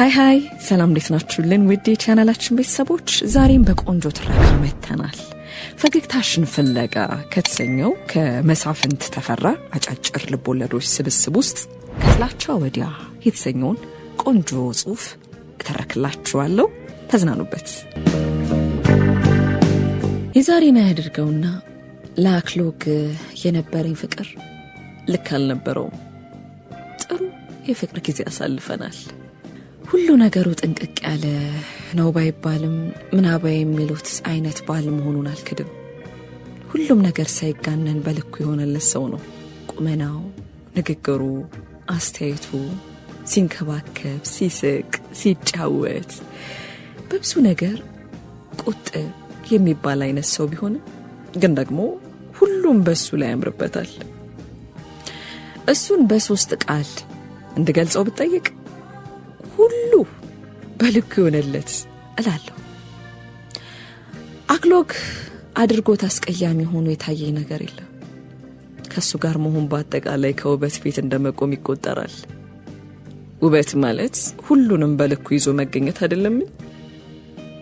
ሃይ ሰላም እንዴት ናችሁልን ውድ የቻናላችን ቤተሰቦች ዛሬም በቆንጆ ትረካ መተናል። ፈገግታሽን ፍለጋ ከተሰኘው ከመሳፍንት ተፈራ አጫጭር ልቦለዶች ስብስብ ውስጥ ከጥላቻ ወዲያ የተሰኘውን ቆንጆ ጽሑፍ እተረክላችኋለሁ። ተዝናኑበት። የዛሬን ያድርገውና ለአክሎግ የነበረኝ ፍቅር ልክ አልነበረውም። ጥሩ የፍቅር ጊዜ አሳልፈናል። ሁሉ ነገሩ ጥንቅቅ ያለ ነው ባይባልም ምናባይ የሚሉት አይነት ባል መሆኑን አልክድም። ሁሉም ነገር ሳይጋነን በልኩ የሆነለት ሰው ነው። ቁመናው፣ ንግግሩ፣ አስተያየቱ፣ ሲንከባከብ፣ ሲስቅ፣ ሲጫወት በብዙ ነገር ቁጥብ የሚባል አይነት ሰው ቢሆንም ግን ደግሞ ሁሉም በሱ ላይ ያምርበታል። እሱን በሶስት ቃል እንድገልጸው ብትጠይቅ ሁሉ በልኩ የሆነለት እላለሁ። አክሎግ አድርጎት አስቀያሚ ሆኖ የታየኝ ነገር የለም። ከሱ ጋር መሆን በአጠቃላይ ከውበት ፊት እንደመቆም ይቆጠራል። ውበት ማለት ሁሉንም በልኩ ይዞ መገኘት አይደለም?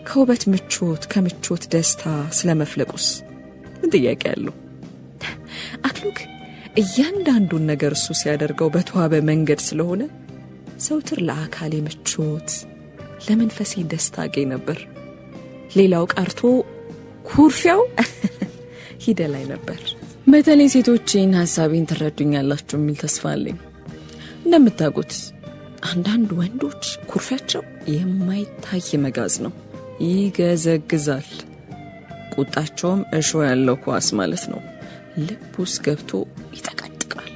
ከውበት ምቾት፣ ከምቾት ደስታ ስለመፍለቁስ ምን ጥያቄ አለው? አክሎግ እያንዳንዱን ነገር እሱ ሲያደርገው በተዋበ መንገድ ስለሆነ ዘውትር ለአካሌ ምቾት፣ ለመንፈሴ ደስታ አገኝ ነበር። ሌላው ቀርቶ ኩርፊያው ሂደላይ ነበር። በተለይ ሴቶችን ሐሳቤን ትረዱኛላችሁ የሚል ተስፋ አለኝ። እንደምታውቁት አንዳንድ ወንዶች ኩርፊያቸው የማይታይ መጋዝ ነው። ይገዘግዛል። ቁጣቸውም እሾ ያለው ኳስ ማለት ነው። ልብ ውስጥ ገብቶ ይጠቀጥቃል።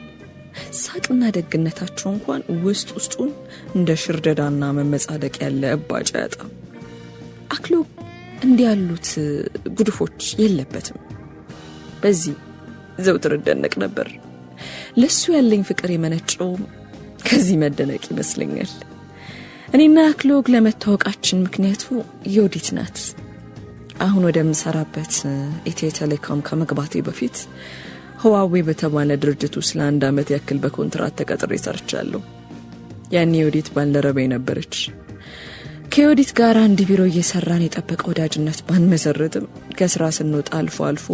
ሳቅና ደግነታቸው እንኳን ውስጡን እንደ ሽርደዳና መመጻደቅ ያለ እባጭ ያጣም። አክሎግ እንዲህ ያሉት ጉድፎች የለበትም። በዚህ ዘውትር እደነቅ ነበር። ለሱ ያለኝ ፍቅር የመነጨው ከዚህ መደነቅ ይመስለኛል። እኔና አክሎግ ለመታወቃችን ምክንያቱ ዮዲት ናት። አሁን ወደምሰራበት ኢትዮ ቴሌኮም ከመግባቴ በፊት ህዋዌ በተባለ ድርጅት ውስጥ ለአንድ ዓመት ያክል በኮንትራት ተቀጥሬ ሰርቻለሁ። ያኔ ዮዲት ባልደረባዬ ነበረች። ከዮዲት ጋር አንድ ቢሮ እየሰራን የጠበቀ ወዳጅነት ባንመሰርትም ከስራ ስንወጣ አልፎ አልፎ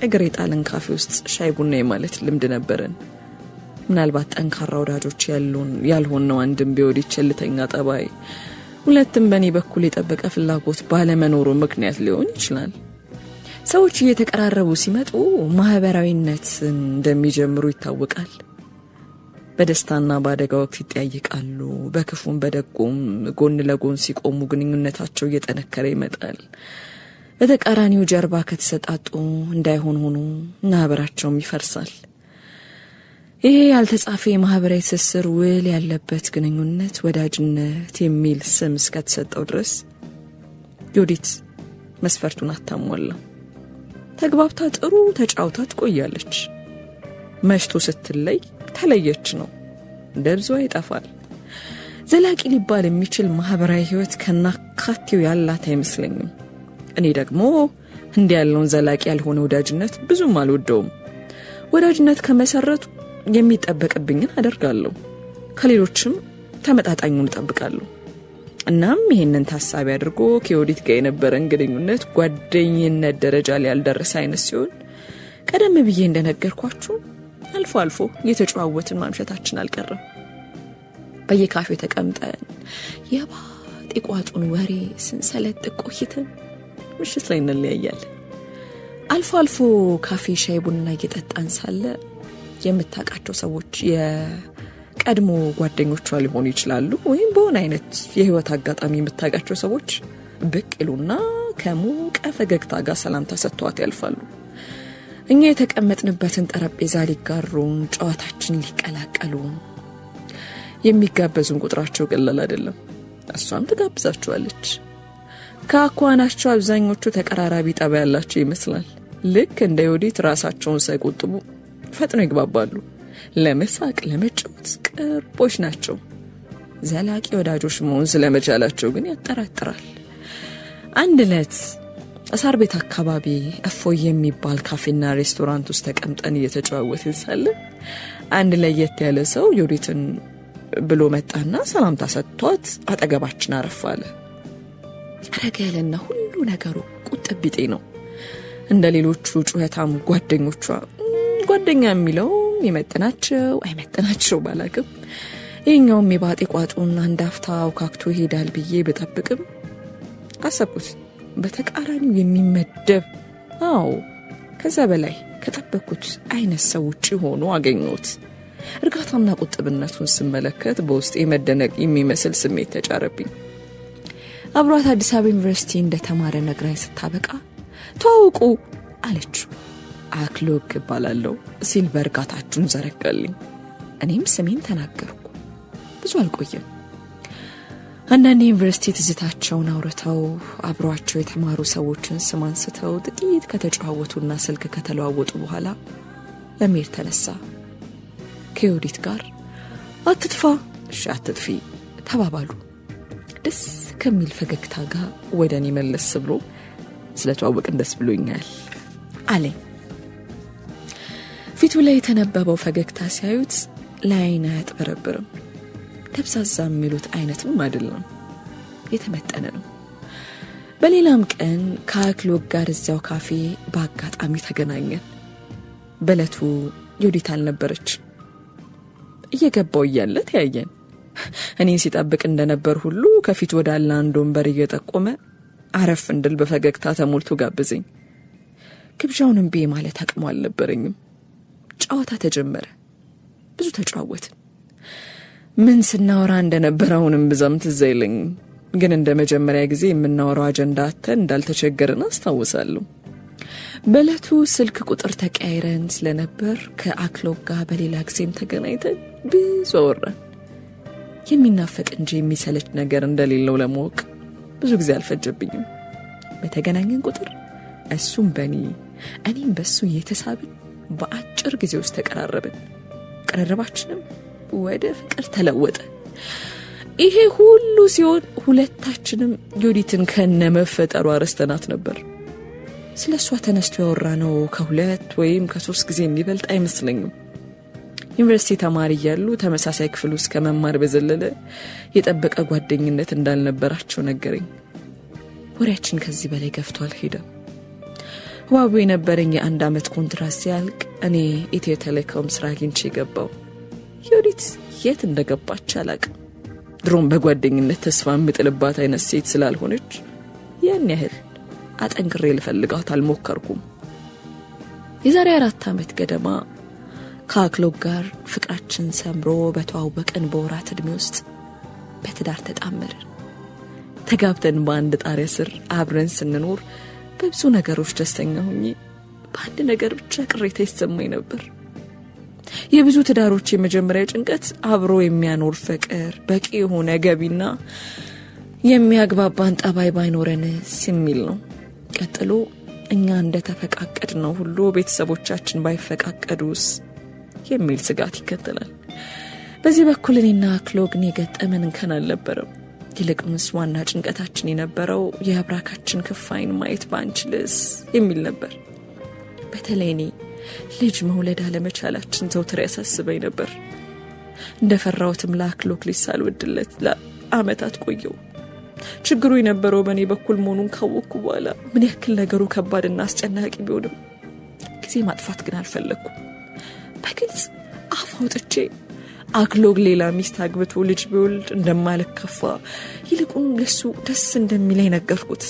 እግር የጣልን ካፌ ውስጥ ሻይ ቡና የማለት ልምድ ነበረን። ምናልባት ጠንካራ ወዳጆች ያልሆነው አንድም በዮዲት ቸልተኛ ጠባይ፣ ሁለትም በእኔ በኩል የጠበቀ ፍላጎት ባለመኖሩ ምክንያት ሊሆን ይችላል። ሰዎች እየተቀራረቡ ሲመጡ ማህበራዊነት እንደሚጀምሩ ይታወቃል። በደስታና በአደጋ ወቅት ይጠያየቃሉ። በክፉም በደጉም ጎን ለጎን ሲቆሙ ግንኙነታቸው እየጠነከረ ይመጣል። በተቃራኒው ጀርባ ከተሰጣጡ እንዳይሆን ሆኖ ማህበራቸውም ይፈርሳል። ይሄ ያልተጻፈ የማህበራዊ ትስስር ውል ያለበት ግንኙነት ወዳጅነት የሚል ስም እስከተሰጠው ድረስ ዮዲት መስፈርቱን አታሟላ። ተግባብታ ጥሩ ተጫውታ ትቆያለች። መሽቶ ስትለይ ተለየች ነው። ደብዟ ይጠፋል። ዘላቂ ሊባል የሚችል ማህበራዊ ህይወት ከናካቴው ያላት አይመስለኝም። እኔ ደግሞ እንዲህ ያለውን ዘላቂ ያልሆነ ወዳጅነት ብዙም አልወደውም። ወዳጅነት ከመሰረቱ የሚጠበቅብኝን አደርጋለሁ፣ ከሌሎችም ተመጣጣኙን እጠብቃለሁ። እናም ይሄንን ታሳቢ አድርጎ ከዮዲት ጋር የነበረን ግንኙነት ጓደኝነት ደረጃ ላይ ያልደረሰ አይነት ሲሆን ቀደም ብዬ እንደነገርኳችሁ አልፎ አልፎ እየተጨዋወትን ማምሸታችን አልቀረም። በየካፌው ተቀምጠን የባጤ ቋጡን ወሬ ስንሰለጥቅ ቆይተን ምሽት ላይ እንለያያለን። አልፎ አልፎ ካፌ ሻይ ቡና እየጠጣን ሳለ የምታውቃቸው ሰዎች የቀድሞ ጓደኞቿ ሊሆኑ ይችላሉ፣ ወይም በሆነ አይነት የህይወት አጋጣሚ የምታውቃቸው ሰዎች ብቅ ይሉና ከሞቀ ፈገግታ ጋር ሰላምታ ሰጥተዋት ያልፋሉ። እኛ የተቀመጥንበትን ጠረጴዛ ሊጋሩን፣ ጨዋታችን ሊቀላቀሉ የሚጋበዙን ቁጥራቸው ቀላል አይደለም። እሷም ትጋብዛቸዋለች። ከአኳኋናቸው አብዛኞቹ ተቀራራቢ ጠባይ ያላቸው ይመስላል። ልክ እንደ ዮዲት ራሳቸውን ሳይቆጥቡ ፈጥነው ይግባባሉ። ለመሳቅ ለመጫወት ቅርቦች ናቸው። ዘላቂ ወዳጆች መሆን ስለመቻላቸው ግን ያጠራጥራል። አንድ ዕለት አሳር ቤት አካባቢ እፎይ የሚባል ካፌና ሬስቶራንት ውስጥ ተቀምጠን እየተጨዋወትን ሳለ አንድ ለየት ያለ ሰው ዮዲትን ብሎ መጣና ሰላምታ ሰጥቷት አጠገባችን አረፋለ። ረገለና ሁሉ ነገሩ ቁጥብ ቢጤ ነው። እንደ ሌሎቹ ጩኸታም ጓደኛ የሚለው ይመጥናቸው አይመጥናቸው ባላቅም ይሄኛውም የባጤ ቋጡና እንዳፍታው ካክቶ ይሄዳል ብዬ በጠብቅም አሰብኩት በተቃራኒው የሚመደብ ከዛ በላይ ከጠበቅኩት አይነት ሰው ውጪ ሆኖ አገኘሁት። እርጋታና ቁጥብነቱን ስመለከት በውስጤ መደነቅ የሚመስል ስሜት ተጫረብኝ። አብሯት አዲስ አበባ ዩኒቨርሲቲ እንደተማረ ነግራኝ ስታበቃ ተዋውቁ አለችው። አክሎግ እባላለሁ ሲል በእርጋታችሁን ዘረጋልኝ። እኔም ስሜን ተናገርኩ። ብዙ አልቆየም። አንዳንድ ዩኒቨርሲቲ ትዝታቸውን አውርተው አብሯቸው የተማሩ ሰዎችን ስም አንስተው ጥቂት ከተጫወቱና ስልክ ከተለዋወጡ በኋላ ለመሄድ ተነሳ። ከዮዲት ጋር አትጥፋ እሺ አትጥፊ ተባባሉ። ደስ ከሚል ፈገግታ ጋር ወደኔ መለስ ብሎ ስለተዋወቅን ደስ ብሎኛል አለኝ። ፊቱ ላይ የተነበበው ፈገግታ ሲያዩት ላይን አያጥበረብርም። ደብዛዛ የሚሉት አይነትም አይደለም፣ የተመጠነ ነው። በሌላም ቀን ከአክሎግ ጋር እዚያው ካፌ በአጋጣሚ ተገናኘን። በለቱ ዮዲት አልነበረች። እየገባው እያለ ተያየን። እኔን ሲጠብቅ እንደነበር ሁሉ ከፊት ወዳለ አንድ ወንበር እየጠቆመ አረፍ እንድል በፈገግታ ተሞልቶ ጋብዘኝ። ግብዣውን እምቢ ማለት አቅሙ አልነበረኝም። ጨዋታ ተጀመረ። ብዙ ተጫወትን። ምን ስናወራ እንደነበረውንም ብዛም ትዝ አይለኝም፣ ግን እንደ መጀመሪያ ጊዜ የምናወራው አጀንዳ አተን እንዳልተቸገረን አስታውሳለሁ። በለቱ ስልክ ቁጥር ተቀያይረን ስለነበር ከአክሎግ ጋር በሌላ ጊዜም ተገናኝተን ብዙ አወራን። የሚናፈቅ እንጂ የሚሰለች ነገር እንደሌለው ለማወቅ ብዙ ጊዜ አልፈጀብኝም። በተገናኘን ቁጥር እሱም በኔ እኔም በሱ እየተሳብን በአጭር ጊዜ ውስጥ ተቀራረብን። ቅርርባችንም ወደ ፍቅር ተለወጠ። ይሄ ሁሉ ሲሆን ሁለታችንም ዮዲትን ከነመፈጠሯ ረስተናት ነበር። ስለሷ ተነስቶ ያወራነው ከ2 ወይም ከ3 ጊዜ የሚበልጥ አይመስለኝም። ዩኒቨርሲቲ ተማሪ እያሉ ተመሳሳይ ክፍል ውስጥ ከመማር በዘለለ የጠበቀ ጓደኝነት እንዳልነበራቸው ነገረኝ። ወሬያችን ከዚህ በላይ ገፍቶ አልሄደም። ዋቡ የነበረኝ የ1 ዓመት ኮንትራት ሲያልቅ እኔ ኢትዮ ቴሌኮም ስራ አግኝቼ ገባው። ዮዲት የት እንደገባች አላቅም። ድሮም በጓደኝነት ተስፋ የምጥልባት አይነት ሴት ስላልሆነች ያን ያህል አጠንክሬ ልፈልጋት አልሞከርኩም። የዛሬ 4 ዓመት ገደማ ከአክሎግ ጋር ፍቅራችን ሰምሮ በተዋወቅን በወራት ዕድሜ ውስጥ በትዳር ተጣመርን። ተጋብተን በአንድ ጣሪያ ስር አብረን ስንኖር በብዙ ነገሮች ደስተኛ ሆኜ በአንድ ነገር ብቻ ቅሬታ ይሰማኝ ነበር። የብዙ ትዳሮች የመጀመሪያ ጭንቀት አብሮ የሚያኖር ፍቅር፣ በቂ የሆነ ገቢና የሚያግባባን ጠባይ ባይኖረንስ የሚል ነው። ቀጥሎ እኛ እንደተፈቃቀድ ነው ሁሉ ቤተሰቦቻችን ባይፈቃቀዱስ የሚል ስጋት ይከተላል። በዚህ በኩል እኔና አክሎግን የገጠመን እንከን አልነበረም። ይልቁንስ ዋና ጭንቀታችን የነበረው የአብራካችን ክፋይን ማየት ባንችልስ የሚል ነበር። በተለይ እኔ ልጅ መውለድ አለመቻላችን ዘውትር ያሳስበኝ ነበር። እንደፈራሁትም ለአክሎግ ልጅ ሳልወድለት ለዓመታት ቆየው። ችግሩ የነበረው በእኔ በኩል መሆኑን ካወቅኩ በኋላ ምን ያክል ነገሩ ከባድና አስጨናቂ ቢሆንም ጊዜ ማጥፋት ግን አልፈለግኩም። በግልጽ አፍ አውጥቼ አክሎግ ሌላ ሚስት አግብቶ ልጅ ቢወልድ እንደማልከፋ ይልቁን ለሱ ደስ እንደሚለኝ ነገርኩት።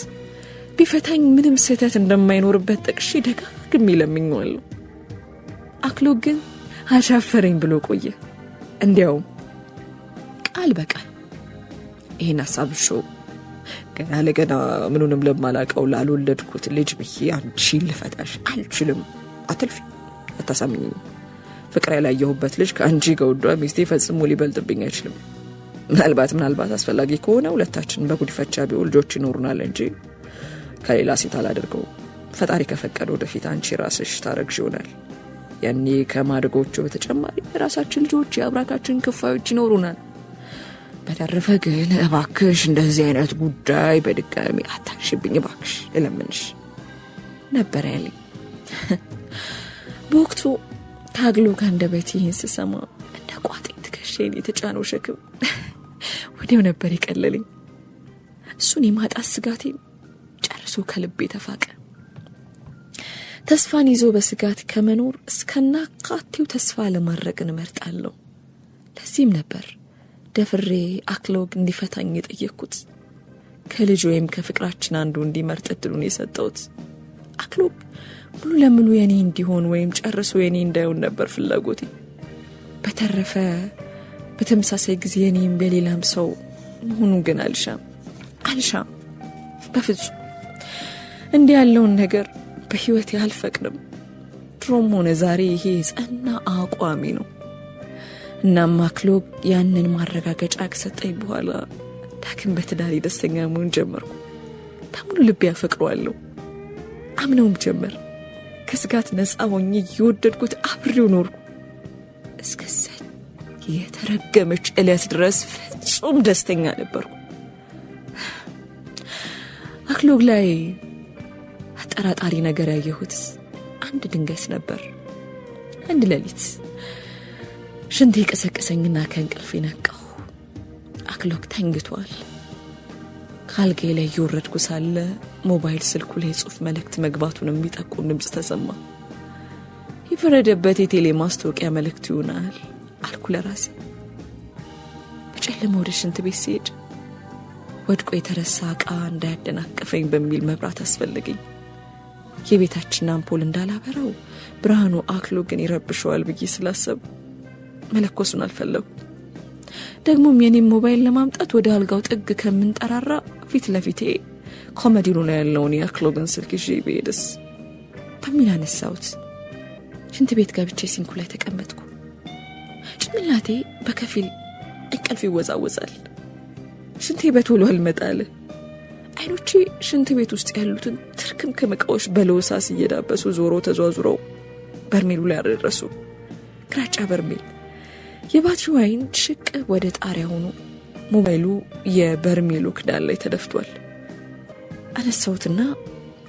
ቢፈታኝ ምንም ስህተት እንደማይኖርበት ጠቅሼ ደጋግሜ ለምኜዋለሁ። አክሎግ ግን አሻፈረኝ ብሎ ቆየ። እንዲያውም ቃል በቃል ይሄን ሐሳብሽ ገና ለገና ምኑንም ለማላቀው ላልወለድኩት ልጅ ብዬ አንቺን ልፈታሽ አልችልም። አትልፊ፣ አታሳምኚኝ። ፍቅር ያላየሁበት ልጅ ከአንቺ ገውዷ ሚስቴ ፈጽሞ ሊበልጥብኝ አይችልም። ምናልባት አስፈላጊ ከሆነ ሁለታችን በጉዲፈቻ ቢሆን ልጆች ይኖሩናል እንጂ ከሌላ ሴት አላደርገው። ፈጣሪ ከፈቀደ ወደፊት አንቺ ራስሽ ታረግሽ ይሆናል። ያኔ ከማድጎቹ በተጨማሪ የራሳችን ልጆች የአብራካችን ክፋዮች ይኖሩናል። በተረፈ ግን እባክሽ እንደዚህ አይነት ጉዳይ በድጋሚ አታሽብኝ እባክሽ እለምንሽ ነበር ያለኝ። በወቅቱ ታግሎ ከአንደበቴ ይህን ስሰማ እንደ ቋጤ ትከሻ ትከሻዬን የተጫነው ሸክም ወዲያው ነበር የቀለለኝ። እሱን የማጣት ስጋቴም ጨርሶ ከልቤ ተፋቀ። ተስፋን ይዞ በስጋት ከመኖር እስከናካቴው ተስፋ ለማድረግን እመርጣለሁ። ለዚህም ነበር ደፍሬ አክሎግ እንዲፈታኝ የጠየቅኩት። ከልጅ ወይም ከፍቅራችን አንዱ እንዲመርጥ እድሉን የሰጠሁት። አክሎግ ሙሉ ለሙሉ የኔ እንዲሆን ወይም ጨርሶ የኔ እንዳይሆን ነበር ፍላጎቴ። በተረፈ በተመሳሳይ ጊዜ የኔም በሌላም ሰው መሆኑን ግን አልሻም። በፍጹም እንዲህ ያለውን ነገር በህይወቴ አልፈቅድም። ድሮም ሆነ ዛሬ ይሄ ጸና አቋሚ ነው። እናም አክሎግ ያንን ማረጋገጫ ከሰጠኝ በኋላ ዳግም በትዳሬ ደስተኛ መሆን ጀመርኩ። በሙሉ ልቤ አፈቅረዋለሁ። አምነውም ጀመር። ከስጋት ነፃ ሆኜ እየወደድኩት አብሬው ኖርኩ። እስከዛ የተረገመች ዕለት ድረስ ፍጹም ደስተኛ ነበርኩ። አክሎግ ላይ አጠራጣሪ ነገር ያየሁት አንድ ድንገት ነበር። አንድ ሌሊት ሽንቴ ቀሰቀሰኝና ከእንቅልፌ ነቃሁ። አክሎግ ተኝቷል። ካልጋዬ ላይ እየወረድኩ ሳለ ሞባይል ስልኩ ላይ የጽሑፍ መልእክት መግባቱን የሚጠቁም ድምፅ ተሰማ። የፈረደበት የቴሌ ማስታወቂያ መልእክት ይሆናል አልኩ ለራሴ። በጨለማ ወደ ሽንት ቤት ሲሄድ ወድቆ የተረሳ ዕቃ እንዳያደናቅፈኝ በሚል መብራት አስፈለገኝ። የቤታችን አምፖል እንዳላበራው ብርሃኑ አክሎግን ይረብሸዋል ብዬ ስላሰብ መለኮሱን አልፈለጉ። ደግሞም የኔም ሞባይል ለማምጣት ወደ አልጋው ጥግ ከምንጠራራ ፊት ለፊቴ ኮሜዲኑ ላይ ያለውን የአክሎግን ስልክ ይዤ ብሄድስ በሚል አነሳሁት። ሽንት ቤት ገብቼ ሲንኩ ላይ ተቀመጥኩ። ጭንቅላቴ በከፊል እንቅልፍ ይወዛወዛል። ሽንቴ በቶሎ አልመጣለ። አይኖቼ ሽንት ቤት ውስጥ ያሉትን ትርክምክም ዕቃዎች በለውሳስ እየዳበሱ ዞሮ ተዟዙረው በርሜሉ ላይ አደረሱ። ግራጫ በርሜል። የባትሪው አይን ሽቅ ወደ ጣሪያ ሆኖ ሞባይሉ የበርሜሉ ክዳን ላይ ተደፍቷል። አነሳሁትና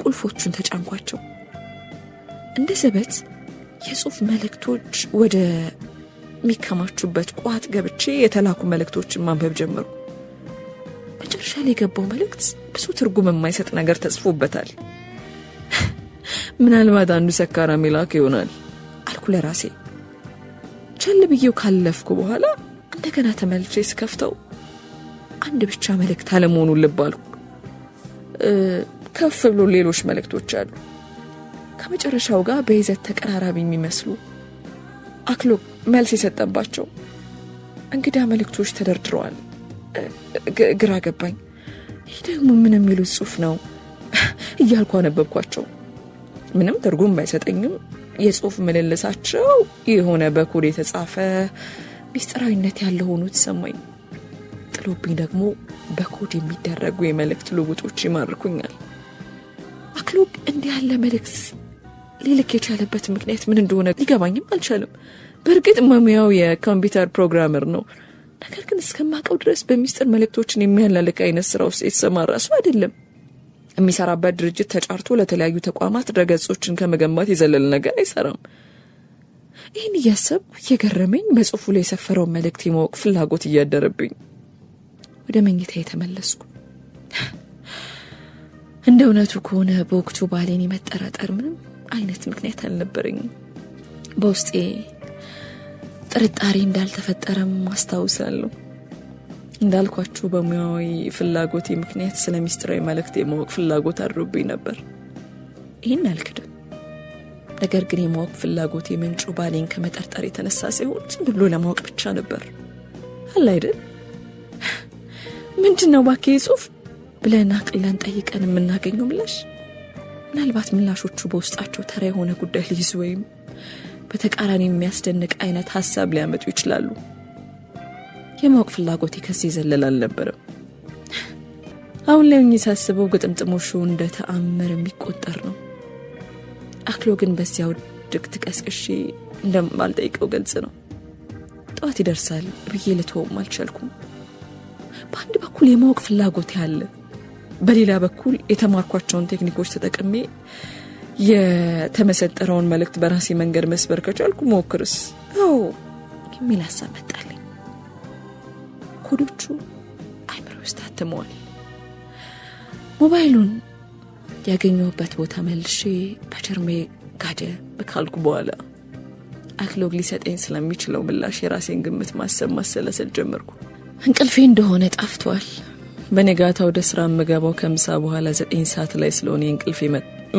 ቁልፎቹን ተጫንኳቸው። እንደ ዘበት የጽሑፍ መልእክቶች ወደ ሚከማቹበት ቋት ገብቼ የተላኩ መልእክቶችን ማንበብ ጀመርኩ። መጨረሻ ላይ የገባው መልእክት ብዙ ትርጉም የማይሰጥ ነገር ተጽፎበታል። ምናልባት አንዱ ሰካራም የላከ ይሆናል አልኩ ለራሴ። ቸል ብዬው ካለፍኩ በኋላ እንደገና ተመልሼ ስከፍተው አንድ ብቻ መልእክት አለመሆኑን ልብ አልኩ። ከፍ ብሎ ሌሎች መልእክቶች አሉ፣ ከመጨረሻው ጋር በይዘት ተቀራራቢ የሚመስሉ። አክሎግ መልስ የሰጠባቸው እንግዳ መልእክቶች ተደርድረዋል። ግራ ገባኝ። ይህ ደግሞ ምን የሚሉት ጽሑፍ ነው እያልኩ አነበብኳቸው። ምንም ትርጉም ባይሰጠኝም የጽሑፍ ምልልሳቸው የሆነ በኮድ የተጻፈ ሚስጥራዊነት ያለው ሆኖ ተሰማኝ። ጥሎብኝ ደግሞ በኮድ የሚደረጉ የመልእክት ልውጦች ይማርኩኛል። አክሎግ እንዲህ ያለ መልእክት ሊልክ የቻለበት ምክንያት ምን እንደሆነ ሊገባኝም አልቻለም። በእርግጥ መሙያው የኮምፒውተር ፕሮግራመር ነው። ነገር ግን እስከማውቀው ድረስ በሚስጥር መልእክቶችን የሚያላልቅ አይነት ስራ ውስጥ የተሰማራ ሰው አይደለም። የሚሰራበት ድርጅት ተጫርቶ ለተለያዩ ተቋማት ድረገጾችን ከመገንባት የዘለለ ነገር አይሰራም። ይህን እያሰብኩ እየገረመኝ በጽሑፉ ላይ የሰፈረውን መልእክት የማወቅ ፍላጎት እያደረብኝ ወደ መኝታ የተመለስኩ። እንደ እውነቱ ከሆነ በወቅቱ ባሌን የመጠራጠር ምንም አይነት ምክንያት አልነበረኝም። በውስጤ ጥርጣሬ እንዳልተፈጠረም ማስታውሳለሁ። እንዳልኳችሁ በሙያዊ ፍላጎቴ ምክንያት ስለ ሚስጥራዊ መልእክት የማወቅ ፍላጎት አድሮብኝ ነበር። ይህን አልክድም። ነገር ግን የማወቅ ፍላጎቴ ምንጩ ባሌን ከመጠርጠር የተነሳ ሲሆን ዝም ብሎ ለማወቅ ብቻ ነበር። አለ አይደል? ምንድነው ባክህ ጽሑፍ ብለን አቅለን ጠይቀን የምናገኘው ምላሽ? ምናልባት ምላሾቹ በውስጣቸው ተራ የሆነ ጉዳይ ሊይዙ ወይም በተቃራኒ የሚያስደንቅ አይነት ሐሳብ ሊያመጡ ይችላሉ። የማወቅ ፍላጎቴ ከዚህ ዘለል አልነበረም። አሁን ላይ ሳስበው ግጥምጥሞሹ እንደ ተአምር የሚቆጠር ነው። አክሎግን በዚያው ድግት ቀስቅሼ እንደማልጠይቀው ገልጽ ነው። ጠዋት ይደርሳል ብዬ ልተውም አልቻልኩም። በአንድ በኩል የማወቅ ፍላጎት ያለ፣ በሌላ በኩል የተማርኳቸውን ቴክኒኮች ተጠቅሜ የተመሰጠረውን መልእክት በራሴ መንገድ መስበር ከቻልኩ ሞክርስ የሚል ሀሳብ መጣልኝ። ኮዶቹ አይምሮ ውስጥ ታትመዋል። ሞባይሉን ያገኘሁበት ቦታ መልሼ በጀርሜ ጋደ በካልኩ በኋላ አክሎግ ሊሰጠኝ ስለሚችለው ምላሽ የራሴን ግምት ማሰላሰል ጀመርኩ። እንቅልፌ እንደሆነ ጠፍቷል። በነጋታው ወደ ስራ መገባው ከምሳ በኋላ 9 ሰዓት ላይ ስለሆነ እንቅልፌ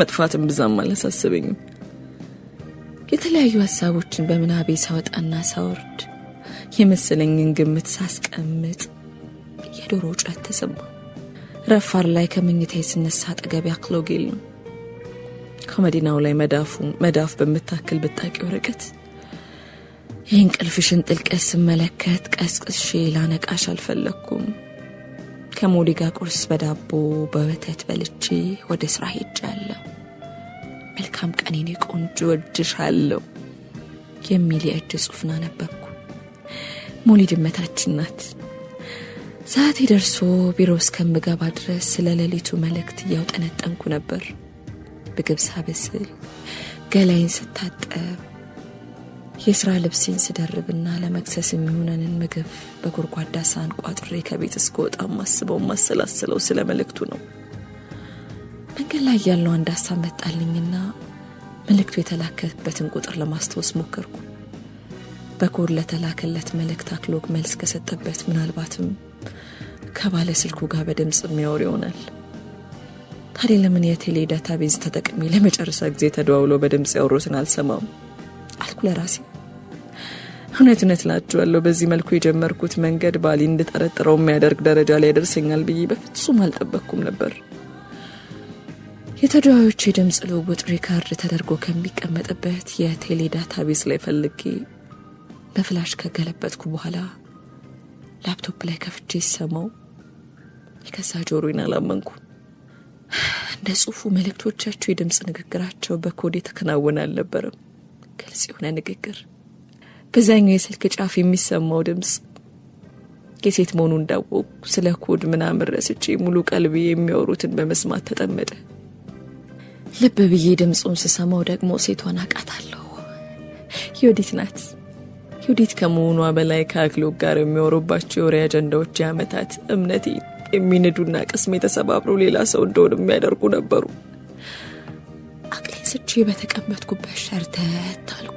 መጥፋትን ብዛም አላሳሰበኝም። የተለያዩ ሐሳቦችን በመናቤ ሳወጣና ሳወርድ የመሰለኝን ግምት ሳስቀምጥ የዶሮ ጩኸት ተሰማ። ረፋር ላይ ከመኝታዬ ስነሳ አጠገቤ አክሎግ የለም። ከመዲናው ላይ መዳፍ በምታክል ብጣቂ ወረቀት የእንቅልፍሽን ጥልቀት ስመለከት ቀስቅሼ ላነቃሽ አልፈለኩም። ከሞሊ ጋር ቁርስ በዳቦ በወተት በልቼ ወደ ስራ ሄጃለሁ። መልካም ቀን የኔ ቆንጆ እወድሻለሁ የሚል የእጅ ጽሑፍን አነበብኩ። ሞሊ ድመታችን ናት። ሰዓቴ ደርሶ ቢሮ እስከምገባ ድረስ ስለ ሌሊቱ መልእክት እያውጠነጠንኩ ነበር። ምግብ ሳበስል፣ ገላይን ስታጠብ፣ የስራ ልብሴን ስደርብና ለመክሰስ የሚሆነንን ምግብ በጎድጓዳ ሳህን ቋጥሬ ከቤት እስከወጣ ማሰላስለው ስለ መልእክቱ ነው። መንገድ ላይ ያለው አንድ ሀሳብ መጣልኝና መልእክቱ የተላከበትን ቁጥር ለማስታወስ ሞከርኩ። በኮድ ለተላከለት መልእክት አክሎግ መልስ ከሰጠበት ምናልባትም ከባለ ስልኩ ጋር በድምጽ የሚያወር ይሆናል። ታዲያ ለምን የቴሌ ዳታቤዝ ተጠቅሜ ለመጨረሻ ጊዜ ተደዋውሎ በድምጽ ያወሩትን አልሰማም አልኩ ለራሴ። እውነት ላችኋለሁ፣ በዚህ መልኩ የጀመርኩት መንገድ ባሊ እንድጠረጥረው የሚያደርግ ደረጃ ላይ ያደርሰኛል ብዬ በፍጹም አልጠበቅኩም ነበር። የተደዋዮች የድምጽ ልውውጥ ሪካርድ ተደርጎ ከሚቀመጥበት የቴሌ ዳታቤዝ ላይ ፈልጌ በፍላሽ ከገለበጥኩ በኋላ ላፕቶፕ ላይ ከፍቼ ሰማው። የከዛ ጆሮዬን አላመንኩ። እንደ ጽሑፉ መልእክቶቻቸው የድምጽ ንግግራቸው በኮድ የተከናወነ አልነበረም። ግልጽ የሆነ ንግግር። በዛኛው የስልክ ጫፍ የሚሰማው ድምጽ የሴት መሆኑ እንዳወቁ ስለ ኮድ ምናምን ረስቼ ሙሉ ቀልቤ የሚያወሩትን በመስማት ተጠመደ። ልብ ብዬ ድምጹን ስሰማው ደግሞ ሴቷን አውቃታለሁ። ዮዲት ናት። ዮዲት ከመሆኗ በላይ ከአክሎግ ጋር የሚያወሩባቸው የወሬ አጀንዳዎች የዓመታት እምነቴ የሚንዱና ቅስሜ ተሰባብሮ ሌላ ሰው እንደሆነ የሚያደርጉ ነበሩ። አቅሌን ስቼ በተቀመጥኩበት ሸርተት አልኩ።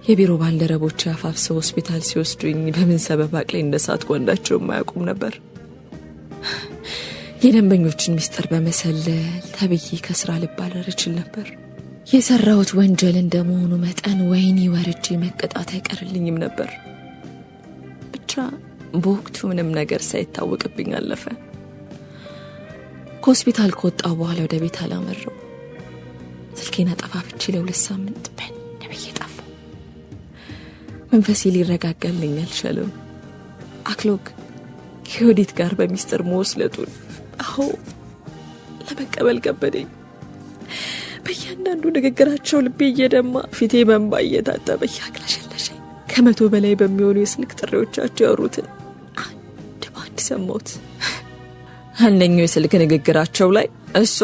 የቢሮ ባልደረቦች አፋፍሰው ሆስፒታል ሲወስዱኝ በምን ሰበብ አቅሌ እንደሳትኩ አንዳቸው የማያውቁም ነበር። የደንበኞችን ሚስጥር በመሰለል ተብዬ ከስራ ልባረር እችል ነበር። የሰራሁት ወንጀል እንደመሆኑ መጠን ወይኔ ወርጄ መቀጣት አይቀርልኝም ነበር። ብቻ በወቅቱ ምንም ነገር ሳይታወቅብኝ አለፈ። ከሆስፒታል ከወጣሁ በኋላ ወደ ቤት አላመራው። ስልኬን አጠፋፍቼ ለ2 ሳምንት በነብዬ ጠፋሁ። መንፈሴ ሊረጋጋልኝ አልቻለም። አክሎግ ከዮዲት ጋር በሚስጥር መወስለቱን ለመቀበል ከበደኝ። በእያንዳንዱ ንግግራቸው ልቤ እየደማ ፊቴ በእንባ እየታጠበ ያቅለሸለሸኝ። 100 በላይ በሚሆኑ የስልክ ጥሪዎቻቸው ያወሩትን አንድ ባንድ ሰማሁት። አንደኛው የስልክ ንግግራቸው ላይ እሷ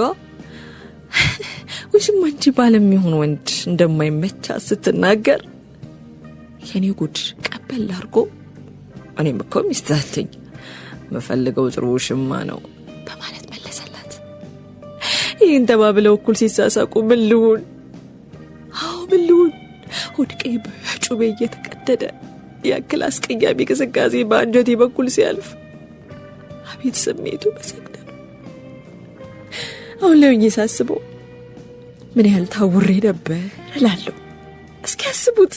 ውሽማ እንጂ ባለም ይሁን ወንድ እንደማይመቻ ስትናገር የኔ ጉድ ቀበል አድርጎ እኔም እኮ ሚስት አለኝ መፈልገው ጥሩ ውሽማ ነው በማለት መለሰላት። ይህን ተባብለው እኩል ሲሳሳቁ ምን ልሁን ወድቄ በጩቤ እየተቀደደ ያክል አስቀያሚ ቅስቃሴ በአንጀቴ በኩል ሲያልፍ አቤት ስሜቱ በሰግደ ነው። አሁን ላይ ሳስበው ምን ያህል ታውሬ ነበር እላለሁ። እስኪ ያስቡት፣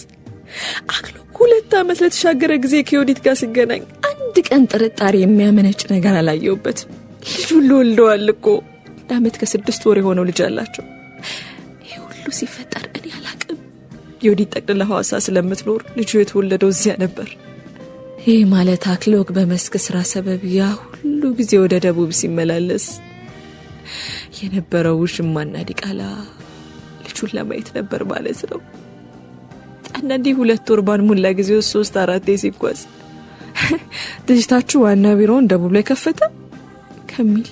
አክሎግ 2 ዓመት ለተሻገረ ጊዜ ከዮዲት ጋር ሲገናኝ አንድ ቀን ጥርጣሬ የሚያመነጭ ነገር አላየሁበትም። ልጁን ወልደዋል እኮ። ለዓመት ከ6 ወር የሆነው ልጅ አላቸው። ይሄ ሁሉ ሲፈጠር እኔ አላቅም። ዮዲት ጠቅልላ ሐዋሳ ስለምትኖር ልጁ የተወለደው እዚያ ነበር። ይህ ማለት አክሎግ በመስክ ስራ ሰበብ ያ ሁሉ ጊዜ ወደ ደቡብ ሲመላለስ የነበረው ውሽማና ዲቃላ ልጁን ለማየት ነበር ማለት ነው። አንዳንዴ 2 ወር ባልሞላ ጊዜ 3-4 ሲጓዝ ድርጅታችሁ ዋና ቢሮውን ደቡብ ላይ ከፈተ ከሚል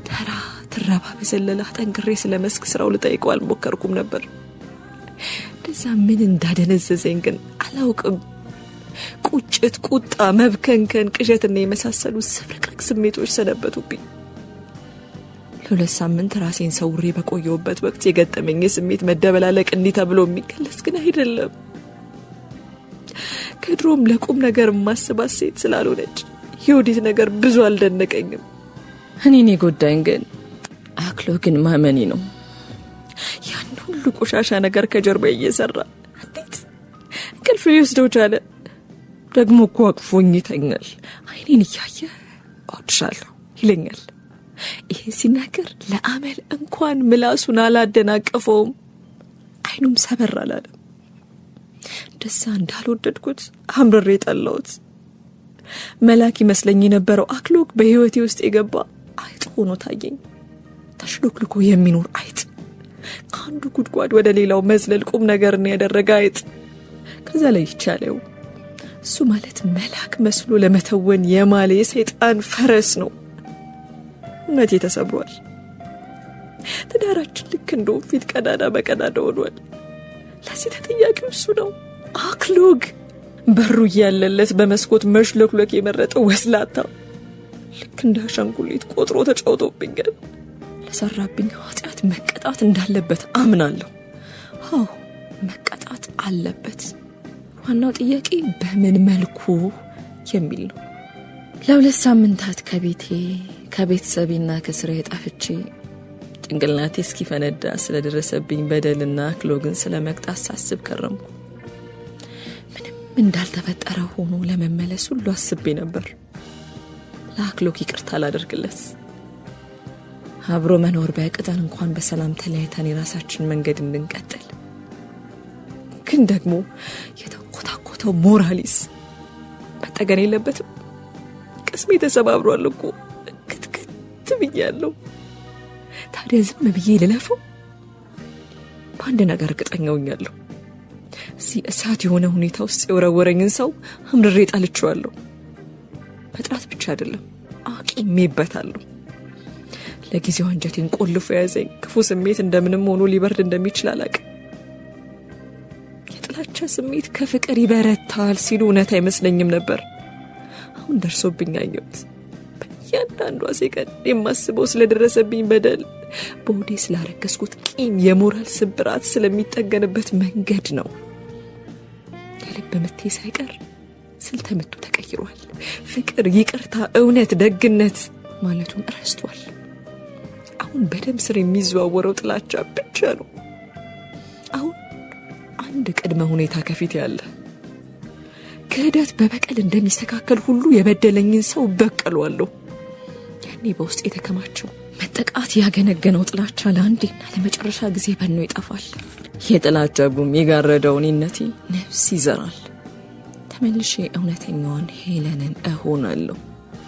ተራ ትረባ በዘለላ ጠንክሬ ስለመስክ ስራው ልጠይቀው አልሞከርኩም ነበር። ከዛ ምን እንዳደነዘዘኝ ግን አላውቅም። ቁጭት፣ ቁጣ፣ መብከንከን፣ ቅዠትና የመሳሰሉ ስፍርቅርቅ ስሜቶች ሰነበቱብኝ። ለ2 ሳምንት ራሴን ሰውሬ በቆየሁበት ወቅት የገጠመኝ ስሜት መደበላለቅ እንዲህ ተብሎ የሚገለጽ ግን አይደለም። ከድሮም ለቁም ነገር ማስባት ሴት ስላልሆነች የወዲት ነገር ብዙ አልደነቀኝም። እኔን የጎዳኝ ግን አክሎግን ማመኔ ነው። ያን ሁሉ ቆሻሻ ነገር ከጀርባ እየሰራ እንዴት እንቅልፍ ሊወስደው ቻለ? ደግሞ እኮ አቅፎኝ ይተኛል። አይኔን እያየ እወድሻለሁ ይለኛል። ይሄ ሲናገር ለአመል እንኳን ምላሱን አላደናቀፈውም፣ አይኑም ሰበር አላለም። ደሳ እንዳልወደድኩት አምርሬ ጠላሁት። መላክ ይመስለኝ የነበረው አክሎግ በህይወቴ ውስጥ የገባ አይጥ ሆኖ ታየኝ። ተሽሎክልኮ የሚኖር አይጥ፣ ከአንዱ ጉድጓድ ወደ ሌላው መዝለል ቁም ነገርን ያደረገ አይጥ። ከዛ ላይ ይቻለው እሱ ማለት መላክ መስሎ ለመተወን የማለ የሰይጣን ፈረስ ነው። እውነቴ ተሰብሯል። ትዳራችን ልክ እንደ ፊት ቀዳዳ በቀዳዳ ሆኗል። ለዚህ ተጠያቂው እሱ ነው፣ አክሎግ። በሩ እያለለት በመስኮት መሽለክለክ የመረጠው ወስላታ ልክ እንደ አሻንጉሊት ቆጥሮ ተጫውቶብኛል። ለሰራብኝ ኃጢአት መቀጣት እንዳለበት አምናለሁ። አዎ መቀጣት አለበት። ዋናው ጥያቄ በምን መልኩ የሚል ነው። ለ2 ሳምንታት ከቤተሰቤና ከስራዬ ጠፍቼ ጭንቅላቴ እስኪፈነዳ ስለደረሰብኝ በደልና አክሎግን ስለመቅጣት ሳስብ ከረምኩ። ምንም እንዳልተፈጠረ ሆኖ ለመመለስ ሁሉ አስቤ ነበር። ለአክሎግ ይቅርታ ላደርግለት፣ አብሮ መኖር ቢያቅተን እንኳን በሰላም ተለያይተን የራሳችን መንገድ እንድንቀጥል። ግን ደግሞ የተንኮታኮተው ሞራሊስ መጠገን የለበትም። ቅስሜ ተሰባብሯል እኮ፣ ክትክት ብያለሁ። ታዲያ ዝም ብዬ ልለፈው? በአንድ ነገር እርግጠኛ ሆኛለሁ። እዚህ እሳት የሆነ ሁኔታ ውስጥ የወረወረኝን ሰው አምርሬ ጣልቼዋለሁ። በጥራት ብቻ አይደለም፣ አቂሜበታለሁ። ለጊዜው አንጀቴን ቆልፎ የያዘኝ ክፉ ስሜት እንደምንም ሆኖ ሊበርድ እንደሚችል አላውቅም። የጥላቻ ስሜት ከፍቅር ይበረታል ሲሉ እውነት አይመስለኝም ነበር። አሁን ደርሶብኝ አየሁት። በእያንዳንዷ ሴቀንድ የማስበው ስለደረሰብኝ በደል፣ በሆዴ ስላረገዝኩት ቂም፣ የሞራል ስብራት ስለሚጠገንበት መንገድ ነው። የልብ ምቴ ሳይቀር ስልተምቱ ተቀይሯል። ፍቅር፣ ይቅርታ፣ እውነት፣ ደግነት ማለቱን ረስቷል። አሁን በደም ስር የሚዘዋወረው ጥላቻ ብቻ ነው። አሁን አንድ ቅድመ ሁኔታ ከፊት ያለ፣ ክህደት በበቀል እንደሚስተካከል ሁሉ የበደለኝን ሰው በቀሏለሁ። ያኔ በውስጥ የተከማቸው መጠቃት ያገነገነው ጥላቻ ለአንዴና ለመጨረሻ ጊዜ በኖ ይጠፋል። የጥላቻ ጉም የጋረደው እኔነቴ ነፍስ ይዘራል። ተመልሼ እውነተኛዋን ሄለንን እሆናለሁ።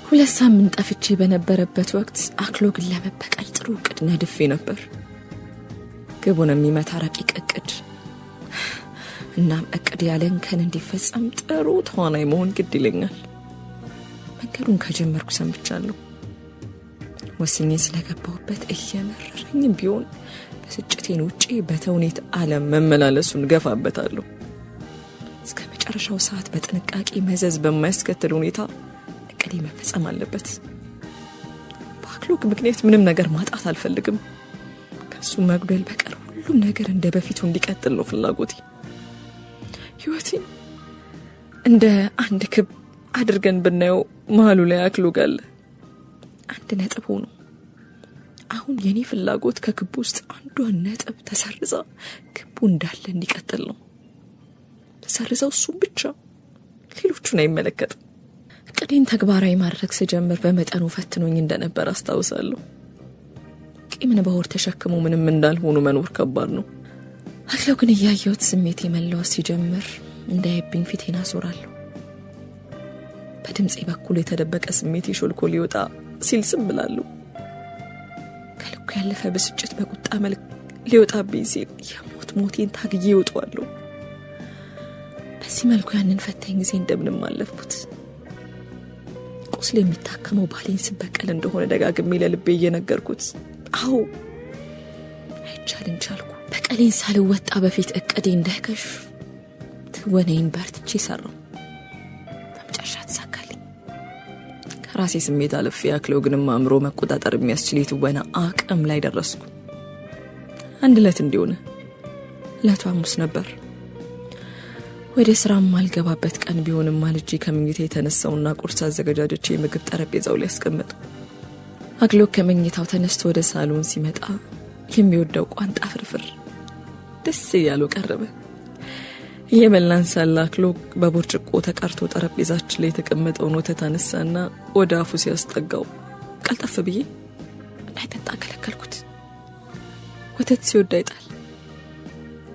2 ሳምንት ጠፍቼ በነበረበት ወቅት አክሎግን ለመበቀል ጥሩ እቅድ ነድፌ ነበር። ግቡን የሚመታ ረቂቅ እቅድ። እናም እቅድ ያለን ከን እንዲፈጸም ጥሩ ተዋናይ መሆን ግድ ይለኛል። መንገዱን ከጀመርኩ ሰንብቻለሁ። ወስኜ ስለገባሁበት እየመረረኝም ቢሆን በስጭቴን ውጪ በተውኔት ዓለም መመላለሱን ገፋበታለሁ። እስከ መጨረሻው ሰዓት በጥንቃቄ መዘዝ በማያስከትል ሁኔታ እቅዴ መፈጸም አለበት። በአክሎግ ምክንያት ምንም ነገር ማጣት አልፈልግም። ከሱ መጉደል በቀር ሁሉም ነገር እንደ በፊቱ እንዲቀጥል ነው ፍላጎቴ። ህይወቴ እንደ አንድ ክብ አድርገን ብናየው መሀሉ ላይ አክሎግ አለ። አንድ ነጥብ ሆኖ አሁን የኔ ፍላጎት ከክቡ ውስጥ አንዷን ነጥብ ተሰርዛ ክቡ እንዳለ እንዲቀጥል ነው። ተሰርዛው እሱም ብቻ፣ ሌሎቹን አይመለከትም። እቅዴን ተግባራዊ ማድረግ ስጀምር በመጠኑ ፈትኖኝ እንደነበር አስታውሳለሁ። ቂምን በሆድ ተሸክሞ ምንም እንዳልሆኑ መኖር ከባድ ነው። አክሎግን እያየሁት ስሜቴ መለወስ ሲጀምር እንዳይብኝ ፊቴን አዞራለሁ። በድምፄ በኩል የተደበቀ ስሜቴ ሾልኮ ሊወጣ ሲል ዝም ብላለሁ። ከልኩ ያለፈ ብስጭት በቁጣ መልክ ሊወጣብኝ ሲል ሞቴን ታግዬ እወጣዋለሁ። በዚህ መልኩ ያንን ፈታኝ ጊዜ እንደምንም አለፍኩት። ቁስል የሚታከመው ባሌን ስበቀል እንደሆነ ደጋግሜ ለልቤ እየነገርኩት፣ አዎ አይቻልም ቻልኩ። በቀሌን ሳልወጣ በፊት እቅዴ እንዳይከሽፍ ትወናዬን በርትቼ ሰራው። በመጨረሻ ተሳካልኝ። ከራሴ ስሜት አልፌ አክሎግንም አእምሮ መቆጣጠር የሚያስችል የትወና አቅም ላይ ደረስኩ። አንድ ዕለት እንዲሆነ ዕለቱ ሐሙስ ነበር። ወደ ስራ ማልገባበት ቀን ቢሆንም ማልጄ ከምኝታ የተነሳውና ቁርስ አዘጋጃጆቼ ምግብ ጠረጴዛው ላይ ያስቀመጡ። አክሎግ ከመኝታው ተነስቶ ወደ ሳሎን ሲመጣ የሚወደው ቋንጣ ፍርፍር ደስ እያለው ቀረበ። የበላን ሳለ አክሎግ በቦርጭቆ ተቀርቶ ጠረጴዛችን ላይ የተቀመጠውን ወተት አነሳና ወደ አፉ ሲያስጠጋው ቀልጠፍ ብዬ እንዳይጠጣ ከለከልኩት። ወተት ሲወድ አይጣል።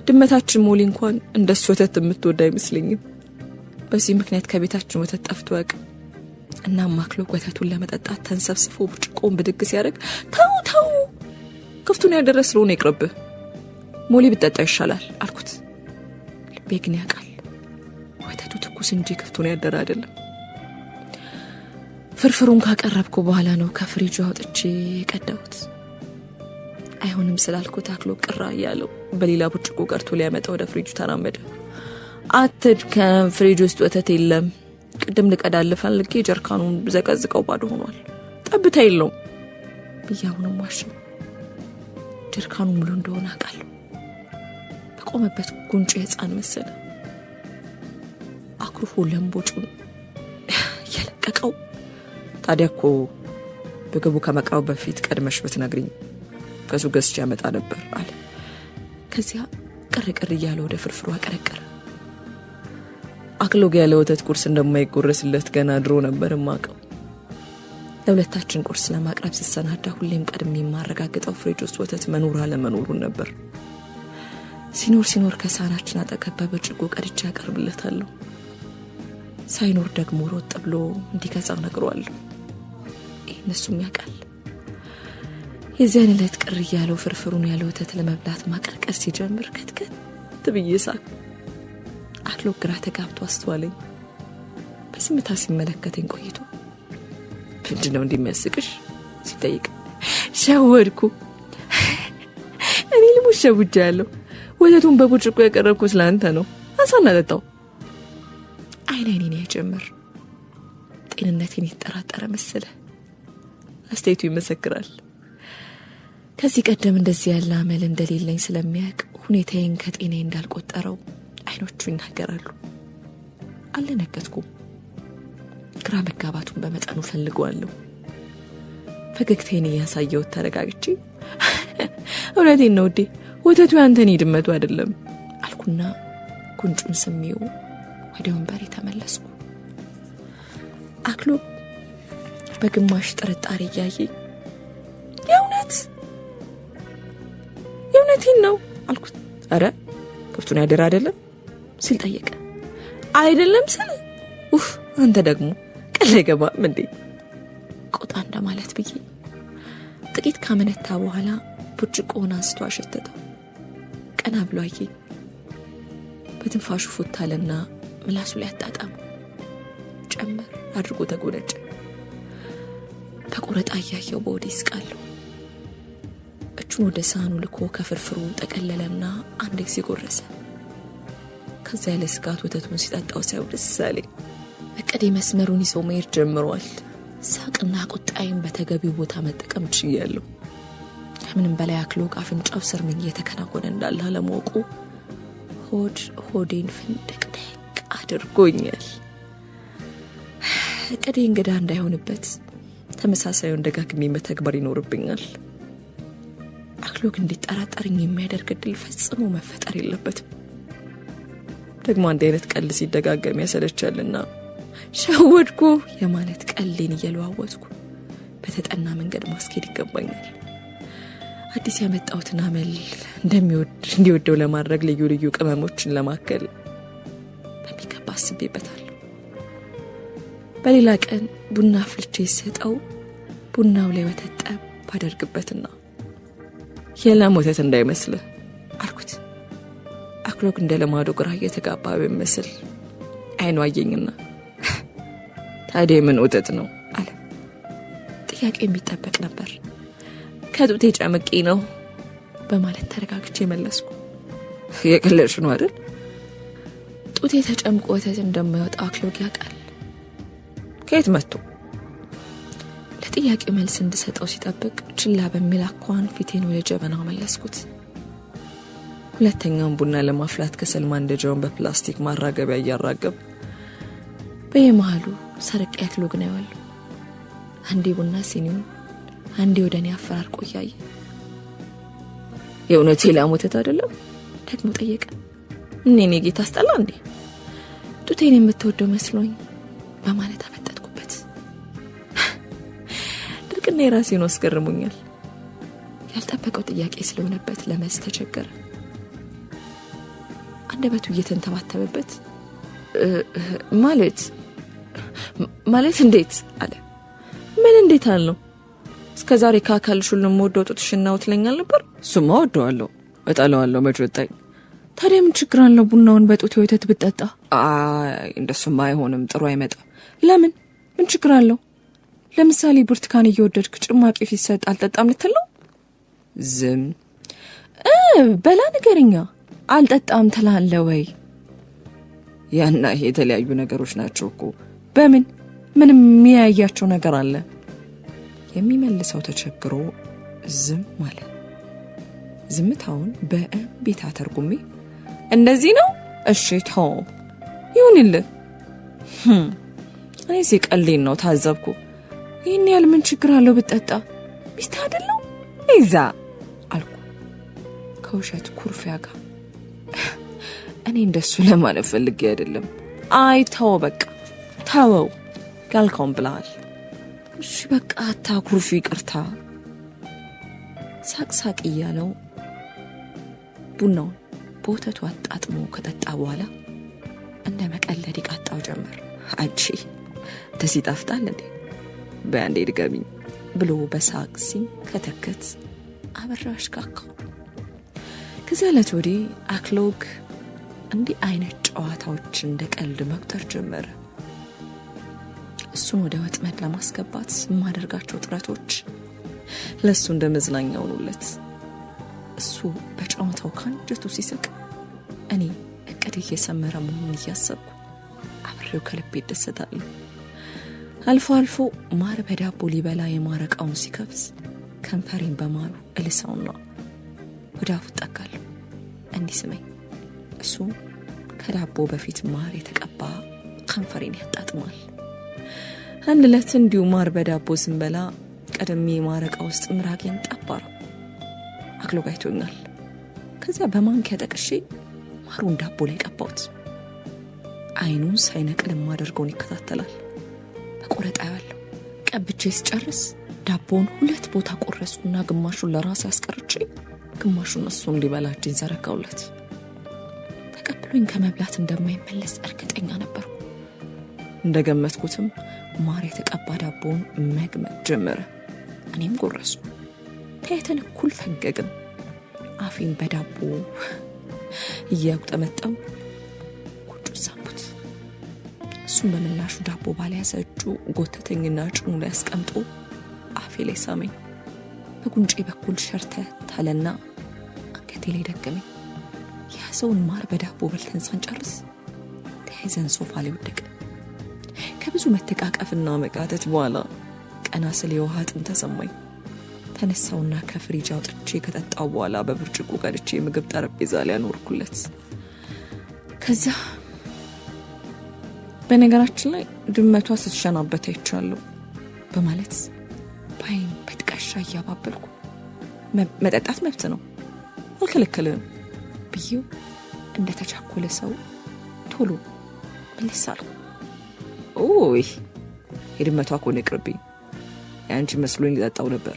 ድመታችን ሞሊ እንኳን እንደሱ ወተት የምትወድ አይመስለኝም። በዚህ ምክንያት ከቤታችን ወተት ጠፍቶ ያውቅ። እናም አክሎግ ወተቱን ለመጠጣት ተንሰፍስፎ ብርጭቆውን ብድግ ሲያደርግ ተው ክፍቱን ያደረስ ስለሆነ ይቅርብህ፣ ሞሊ ብጠጣ ይሻላል አልኩት። ልቤ ግን ያውቃል ወተቱ ትኩስ እንጂ ክፍቱን ያደረ አይደለም። ፍርፍሩን ካቀረብኩ በኋላ ነው ከፍሪጁ አውጥቼ የቀዳሁት። አይሆንም ስላልኩት አክሎግ ቅራ ያለው በሌላ ብርጭቆ ቀርቶ ሊያመጣ ወደ ፍሪጁ ተራመደ። አትድከም፣ ፍሪጅ ውስጥ ወተት የለም። ቅድም ልቀዳልህ ፈልጌ ጀርካኑን ዘቀዝቀው ባዶ ሆኗል፣ ጠብታ የለውም ብያውንም ዋሸው። ጀርካኑ ሙሉ እንደሆነ አውቃለሁ። በቆመበት ጉንጩ የሕፃን መሰለ። አኩርፎ ለምቦጩን የለቀቀው። ታዲያ እኮ ምግቡ ከመቅረቡ በፊት ቀድመሽ ብትነግሪኝ ከሱ ገዝቼ ያመጣ ነበር አለ። ከዚያ ቅርቅር እያለ ወደ ፍርፍሩ አቀረቀረ። አክሎግ ያለ ወተት ቁርስ እንደማይጎረስለት ገና ድሮ ነበር ማቀው። ለሁለታችን ቁርስ ለማቅረብ ሲሰናዳ ሁሌም ቀድሜ የማረጋግጠው ፍሪጅ ውስጥ ወተት መኖር አለመኖሩን ነበር። ሲኖር ከሳህናችን አጠገብ በብርጭቆ ቀድቼ ያቀርብለታለሁ። ሳይኖር ደግሞ ሮጥ ብሎ እንዲገዛው ነግሯለሁ። እነሱም ያውቃል። የዚያን ዕለት ቅር እያለው ፍርፍሩን ያለ ወተት ለመብላት ማቀርቀር ሲጀምር ከትከት ብዬ ሳቅ። አክሎግ ግራ ተጋብቶ አስተዋለኝ። በስምታ ሲመለከተኝ ቆይቶ ምንድነው እንደሚያስቅሽ ሲጠይቅ ሸወድኩ። እኔ ልሙት ሸውጃለሁ። ወተቱን በብርጭቆ ያቀረብኩት ለአንተ ነው፣ አሳና ጠጣው። አይኔን ያጀምር ጤንነቴን ይጠራጠረ መሰለ። አስተያየቱ ይመሰክራል። ከዚህ ቀደም እንደዚህ ያለ አመል እንደሌለኝ ስለሚያውቅ ሁኔታዬን ከጤናዬ እንዳልቆጠረው አይኖቹ ይናገራሉ። አልነገጥኩም። ግራ መጋባቱን በመጠኑ ፈልገዋለሁ። ፈገግታዬን እያሳየሁት ተረጋግቼ እውነቴን ነው ውዴ፣ ወተቱ ያንተን ድመቱ አይደለም አልኩና ጉንጩን ስሜው ወደ ወንበሬ ተመለስኩ። አክሎግ በግማሽ ጥርጣሬ እያየኝ የእውነቴን ነው አልኩት። አረ ክፍቱን ያደረ አይደለም ሲል ጠየቀ። አይደለም ስል አንተ ደግሞ ቀለ ገባም እንዴ ቆጣ እንደማለት ብዬ ጥቂት ካመነታ በኋላ ብርጭቆውን አንስቶ አሸተተው። ቀና ብሎ አየኝ። በትንፋሹ ፉታለና ምላሱ ላይ አጣጣሙ። ጨመር አድርጎ ተጎነጨ። በቁረጣ እያየው በወዴ ይስቃለሁ። እጁን ወደ ሳህኑ ልኮ ከፍርፍሩ ጠቀለለና አንድ ጊዜ ጎረሰ። ከዛ ያለ ስጋት ወተቱን ሲጠጣው ሳይው ደስ አለኝ። እቅዴ መስመሩን ይዞ መሄድ ጀምሯል። ሳቅና ቁጣይን በተገቢው ቦታ መጠቀም ችያለሁ። ከምንም በላይ አክሎግ አፍንጫው ስር ምን እየተከናወነ እንዳለ አለማወቁ ሆዴን ፍንድቅድቅ አድርጎኛል። እቅዴ እንግዳ እንዳይሆንበት ተመሳሳዩን ደጋግሜ መተግበር ይኖርብኛል። አክሎግ እንዲጠራጠርኝ የሚያደርግ እድል ፈጽሞ መፈጠር የለበትም። ደግሞ አንድ አይነት ቀል ሲደጋገም ያሰለቻልና ሸወድኩ የማለት ቀሌን እየለዋወጥኩ በተጠና መንገድ ማስኬድ ይገባኛል። አዲስ ያመጣሁትን አመል እንዲወደው ለማድረግ ልዩ ልዩ ቅመሞችን ለማከል በሚገባ አስቤበታለሁ። በሌላ ቀን ቡና አፍልቼ ሰጠው። ቡናው ላይ ወተት ጠብ ባደርግበትና የላም ወተት እንዳይመስልህ አልኩት። አክሎግ እንደ ለማዶ ግራ እየተጋባ በመስል አይኑ አየኝና ታዲያ ምን ወተት ነው አለ። ጥያቄ የሚጠበቅ ነበር። ከጡቴ ጨምቄ ነው በማለት ተረጋግቼ መለስኩ። የቀለድሽ ነው አይደል? ጡቴ ተጨምቆ ወተት እንደማይወጣ አክሎግ ያውቃል። ከየት መጥቶ? ለጥያቄው መልስ እንድሰጠው ሲጠብቅ ችላ በሚል አኳኋን ፊቴን ወደ ጀበናው መለስኩት። ሁለተኛውን ቡና ለማፍላት ከሰል ማንደጃውን በፕላስቲክ ማራገቢያ እያራገብ በየመሃሉ ሰርቄ አክሎግ ነው ያለው። አንዴ ቡና ሲኒውን አንዴ ወደኔ አፈራርቆ እያየ የእውነት ላም ወተት አይደለም ደግሞ ጠየቀ። እኔ ጌታ አስጠላ እንዴ? ጡቴን የምትወደው መስሎኝ በማለት አፈጠጥኩበት። ድርቅና የራሴን አስገርሞኛል። ያልጠበቀው ጥያቄ ስለሆነበት ለመስ ተቸገረ። አንደበቱ እየተንተባተበበት ማለት እንዴት አለ። ምን እንዴት አልነው? እስከዛሬ ከአካልሽ ሁሉ የምወደው ጡትሽን ነው ትለኛል ነበር። እሱማ ወደዋለሁ፣ እጠላዋለሁ መች ወጣኝ። ታዲያ ምን ችግር አለው ቡናውን በጡቴ ወተት ብጠጣ? አይ እንደሱማ አይሆንም፣ ጥሩ አይመጣም። ለምን? ምን ችግር አለው? ለምሳሌ ብርቱካን እየወደድክ ጭማቂ ሲሰጥ አልጠጣም ልትል ነው? ዝም በላ ንገረኛ። አልጠጣም ትላለህ ወይ? ያና ይሄ የተለያዩ ነገሮች ናቸው እኮ። በምን ምንም የሚያያቸው ነገር አለ? የሚመልሰው ተቸግሮ ዝም አለ። ዝምታውን በእምቢታ ተርጉሜ እንደዚህ ነው እሺ ተው ይሁንልህ። እኔ ሲቀልኝ ነው ታዘብኩ። ይህን ያህል ምን ችግር አለው ብጠጣ? ሚስት አይደለው ይዛ አልኩ ከውሸት ኩርፊያ ጋር። እኔ እንደሱ ለማለት ፈልጌ አይደለም። አይ ተው በቃ ተወው ያልከውን ብለሃል። እሺ በቃ አታኩርፊ፣ ይቅርታ። ሳቅ እያለው ቡናውን በወተቱ አጣጥሞ ከጠጣ በኋላ እንደ መቀለድ ይቃጣው ጀመር። አንቺ እንደዚህ ጣፍጣል እንዴ? በአንዴ ድገሚኝ ብሎ በሳቅ ሲንከተከት አበራሽ ካካው። ከዚያ ዕለት ወዲህ አክሎግ እንዲህ አይነት ጨዋታዎች እንደ ቀልድ መቁጠር ጀመረ። እሱን ወደ ወጥመድ ለማስገባት የማደርጋቸው ጥረቶች ለሱ እንደ መዝናኛ ሆኑለት። እሱ በጨዋታው ካንጀቱ ሲስቅ፣ እኔ እቅድ እየሰመረ መሆኑን እያሰብኩ አብሬው ከልቤ እደሰታለሁ። አልፎ አልፎ ማር በዳቦ ሊበላ የማረቃውን ሲከብስ ከንፈሬን በማሩ እልሰውና ወደ አፉ ጠጋለሁ እንዲስመኝ። እሱ ከዳቦ በፊት ማር የተቀባ ከንፈሬን ያጣጥማል። አንድ ዕለት እንዲሁ ማር በዳቦ ስንበላ ቀደሜ ማረቃ ውስጥ ምራቄን ጠባረው አክሎግ አይቶኛል። ከዚያ በማንኪያ ጠቅሼ ማሩን ዳቦ ላይ ቀባሁት። አይኑን ሳይነቅል ማደርገውን ይከታተላል። በቆረጣ ያለው ቀብቼ ስጨርስ ዳቦውን 2 ቦታ ቆረስኩና ግማሹን ለራሴ አስቀርቼ ግማሹን እሱ እንዲበላጅኝ ዘረጋውለት። ተቀብሎኝ ከመብላት እንደማይመለስ እርግጠኛ ነበርኩ። እንደገመትኩትም ማር የተቀባ ዳቦውን መግመት ጀመረ። እኔም ጎረስኩ። ተያይተን እኩል ፈገግን። አፌን በዳቦ እያጉጠመጠሙ ጉንጩን ሳምኩት። እሱም በምላሹ ዳቦ ባልያዘ እጁ ጎተተኝና ጭኑ ላይ አስቀምጦ አፌ ላይ ሳመኝ። በጉንጬ በኩል ሸርተት አለና አንገቴ ላይ ደገመኝ። የያዘውን ማር በዳቦ በልተን ሳንጨርስ ተያይዘን ሶፋ ላይ ወደቅን። ከብዙ መተቃቀፍና መቃተት በኋላ ቀና ስለ የውሃ ጥም ተሰማኝ። ተነሳውና ከፍሪጅ አውጥቼ ከጠጣው በኋላ በብርጭቆ ቀድቼ ምግብ ጠረጴዛ ላይ አኖርኩለት። ከዛ በነገራችን ላይ ድመቷ ስትሸናበት አይቻለሁ በማለት ባይን በጥቃሻ እያባበልኩ መጠጣት መብት ነው አልከለከልም ብዬው እንደተቻኮለ ሰው ቶሎ መልሳለሁ። ኦይ የድመቷ ኮነ ቅርብኝ፣ ያንቺ መስሎኝ ሊጠጣው ነበር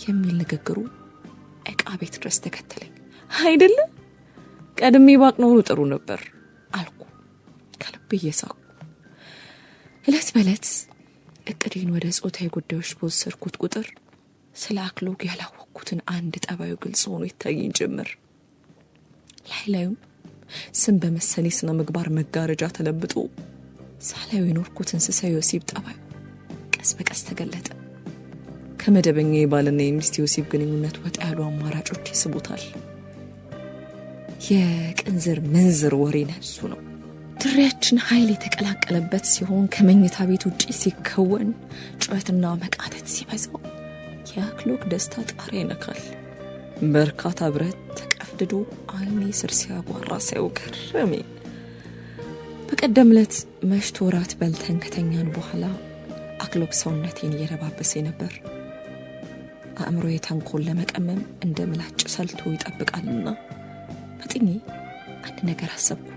የሚል ንግግሩ ዕቃ ቤት ድረስ ተከተለኝ። አይደለ ቀድሜ ባቅ ኖሮ ጥሩ ነበር አልኩ ከልቤ እየሳኩ። እለት በለት እቅዴን ወደ ጾታዊ ጉዳዮች በወሰድኩት ቁጥር ስለ አክሎግ ያላወቅኩትን አንድ ጠባዩ ግልጽ ሆኖ ይታየኝ ጀመር። ላይላዩም ስም በመሰኔ ስነ ምግባር መጋረጃ ተለብጦ ሳላዩ የኖርኩት እንስሳዊ ወሲብ ጠባዩ ቀስ በቀስ ተገለጠ። ከመደበኛ የባልና የሚስት የወሲብ ግንኙነት ወጣ ያሉ አማራጮች ይስቡታል። የቅንዝር ምንዝር ወሬ ነፍሱ ነው። ድሪያችን ኃይል የተቀላቀለበት ሲሆን ከመኝታ ቤት ውጪ ሲከወን ጩኸትና መቃተት ሲበዛው የአክሎግ ደስታ ጣሪያ ይነካል። በርካታ ብረት ተቀፍድዶ አይኔ ስር ሲያጓራ ሳየው ገረመኝ። በቀደም ዕለት መሽቶ ራት በልተን ከተኛን በኋላ አክሎግ ሰውነቴን እየረባበሰኝ ነበር። አእምሮዬ ተንኮል ለመቀመም እንደ ምላጭ ሰልቶ ይጠብቃልና በጥኜ አንድ ነገር አሰብኩ።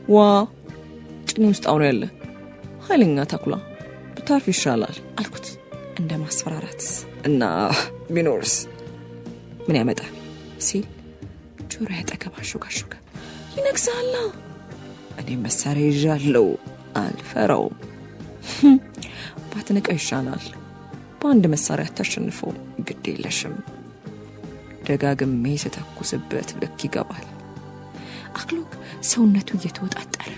ዋ ጭኔ ውስጥ አውሬ ያለ ኃይለኛ ተኩላ ብታርፍ ይሻላል አልኩት እንደ ማስፈራራት። እና ቢኖርስ ምን ያመጣል ሲል ጆሮ ያጠገብ አሾጋሾገ። ይነግሳላ። እኔ መሳሪያ ይዣለሁ አልፈራውም። ባትንቀው ይሻላል። በአንድ መሳሪያ ተሸንፈው ግድ የለሽም። ደጋግሜ ስተኩስበት ልክ ይገባል። አክሎግ ሰውነቱ እየተወጣጠረ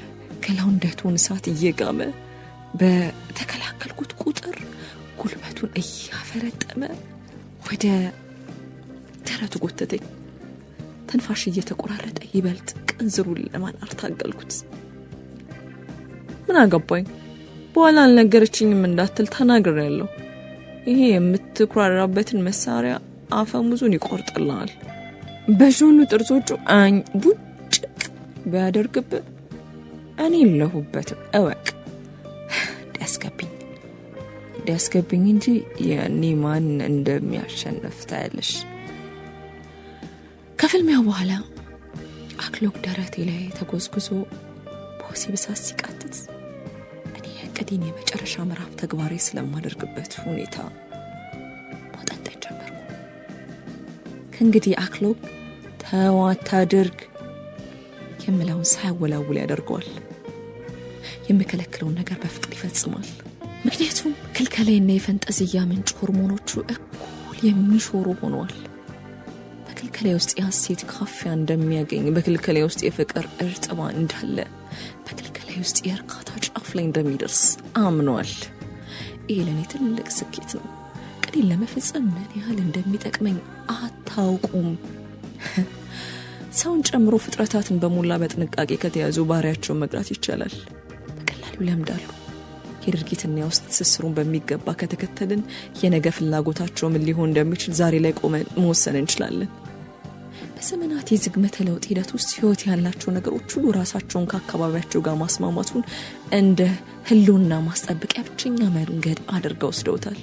ገላው እንደ እቶን እሳት እየጋመ በተከላከልኩት ቁጥር ጉልበቱን እያፈረጠመ ወደ ደረቱ ጎተተኝ። ተንፋሽ እየተቆራረጠ ይበልጥ ቅንዝሩን ለማናር ታገልኩት። ምን አገባኝ በኋላ አልነገረችኝም እንዳትል ተናግሬያለሁ። ይሄ የምትኩራራበትን መሳሪያ አፈሙዙን ይቆርጥልሃል። በጆሉ ጥርሶቹ አኝ ቡጭቅ ቢያደርግብህ እኔ የለሁበትም እወቅ። ዲያስገብኝ እንጂ የኔ ማን እንደሚያሸንፍ ታያለሽ። ከፍልሚያው በኋላ አክሎግ ደረቴ ላይ ተጎዝጉዞ በወሲብ እሳት ሲቃትት እኔ የዕቅዴን የመጨረሻ ምዕራፍ ተግባሬ ስለማደርግበት ሁኔታ ማጠንጠን ጀመርኩ። ከእንግዲህ አክሎግ ተው አታድርግ የምለውን ሳያወላውል ያደርገዋል። የሚከለክለውን ነገር በፍቅር ይፈጽማል። ምክንያቱም ክልከላይና የፈንጠዝያ ምንጭ ሆርሞኖቹ እኩል የሚሾሩ ሆነዋል። በክልከላይ ውስጥ የሐሴት ካፊያ እንደሚያገኝ፣ በክልከላይ ውስጥ የፍቅር እርጥባ እንዳለ፣ በክልከላይ ውስጥ የእርካታ ጫፍ ላይ እንደሚደርስ አምኗል። ይሄ ለእኔ ትልቅ ስኬት ነው። ቅዴን ለመፈጸም ምን ያህል እንደሚጠቅመኝ አታውቁም። ሰውን ጨምሮ ፍጥረታትን በሞላ በጥንቃቄ ከተያዙ ባህሪያቸውን መግራት ይቻላል። በቀላሉ ይለምዳሉ። የድርጊትና የውስጥ ትስስሩን በሚገባ ከተከተልን የነገ ፍላጎታቸው ምን ሊሆን እንደሚችል ዛሬ ላይ ቆመን መወሰን እንችላለን። በዘመናት የዝግመተ ለውጥ ሂደት ውስጥ ህይወት ያላቸው ነገሮች ሁሉ ራሳቸውን ከአካባቢያቸው ጋር ማስማማቱን እንደ ህልውና ማስጠበቂያ ብቸኛ መንገድ አድርገው ወስደውታል።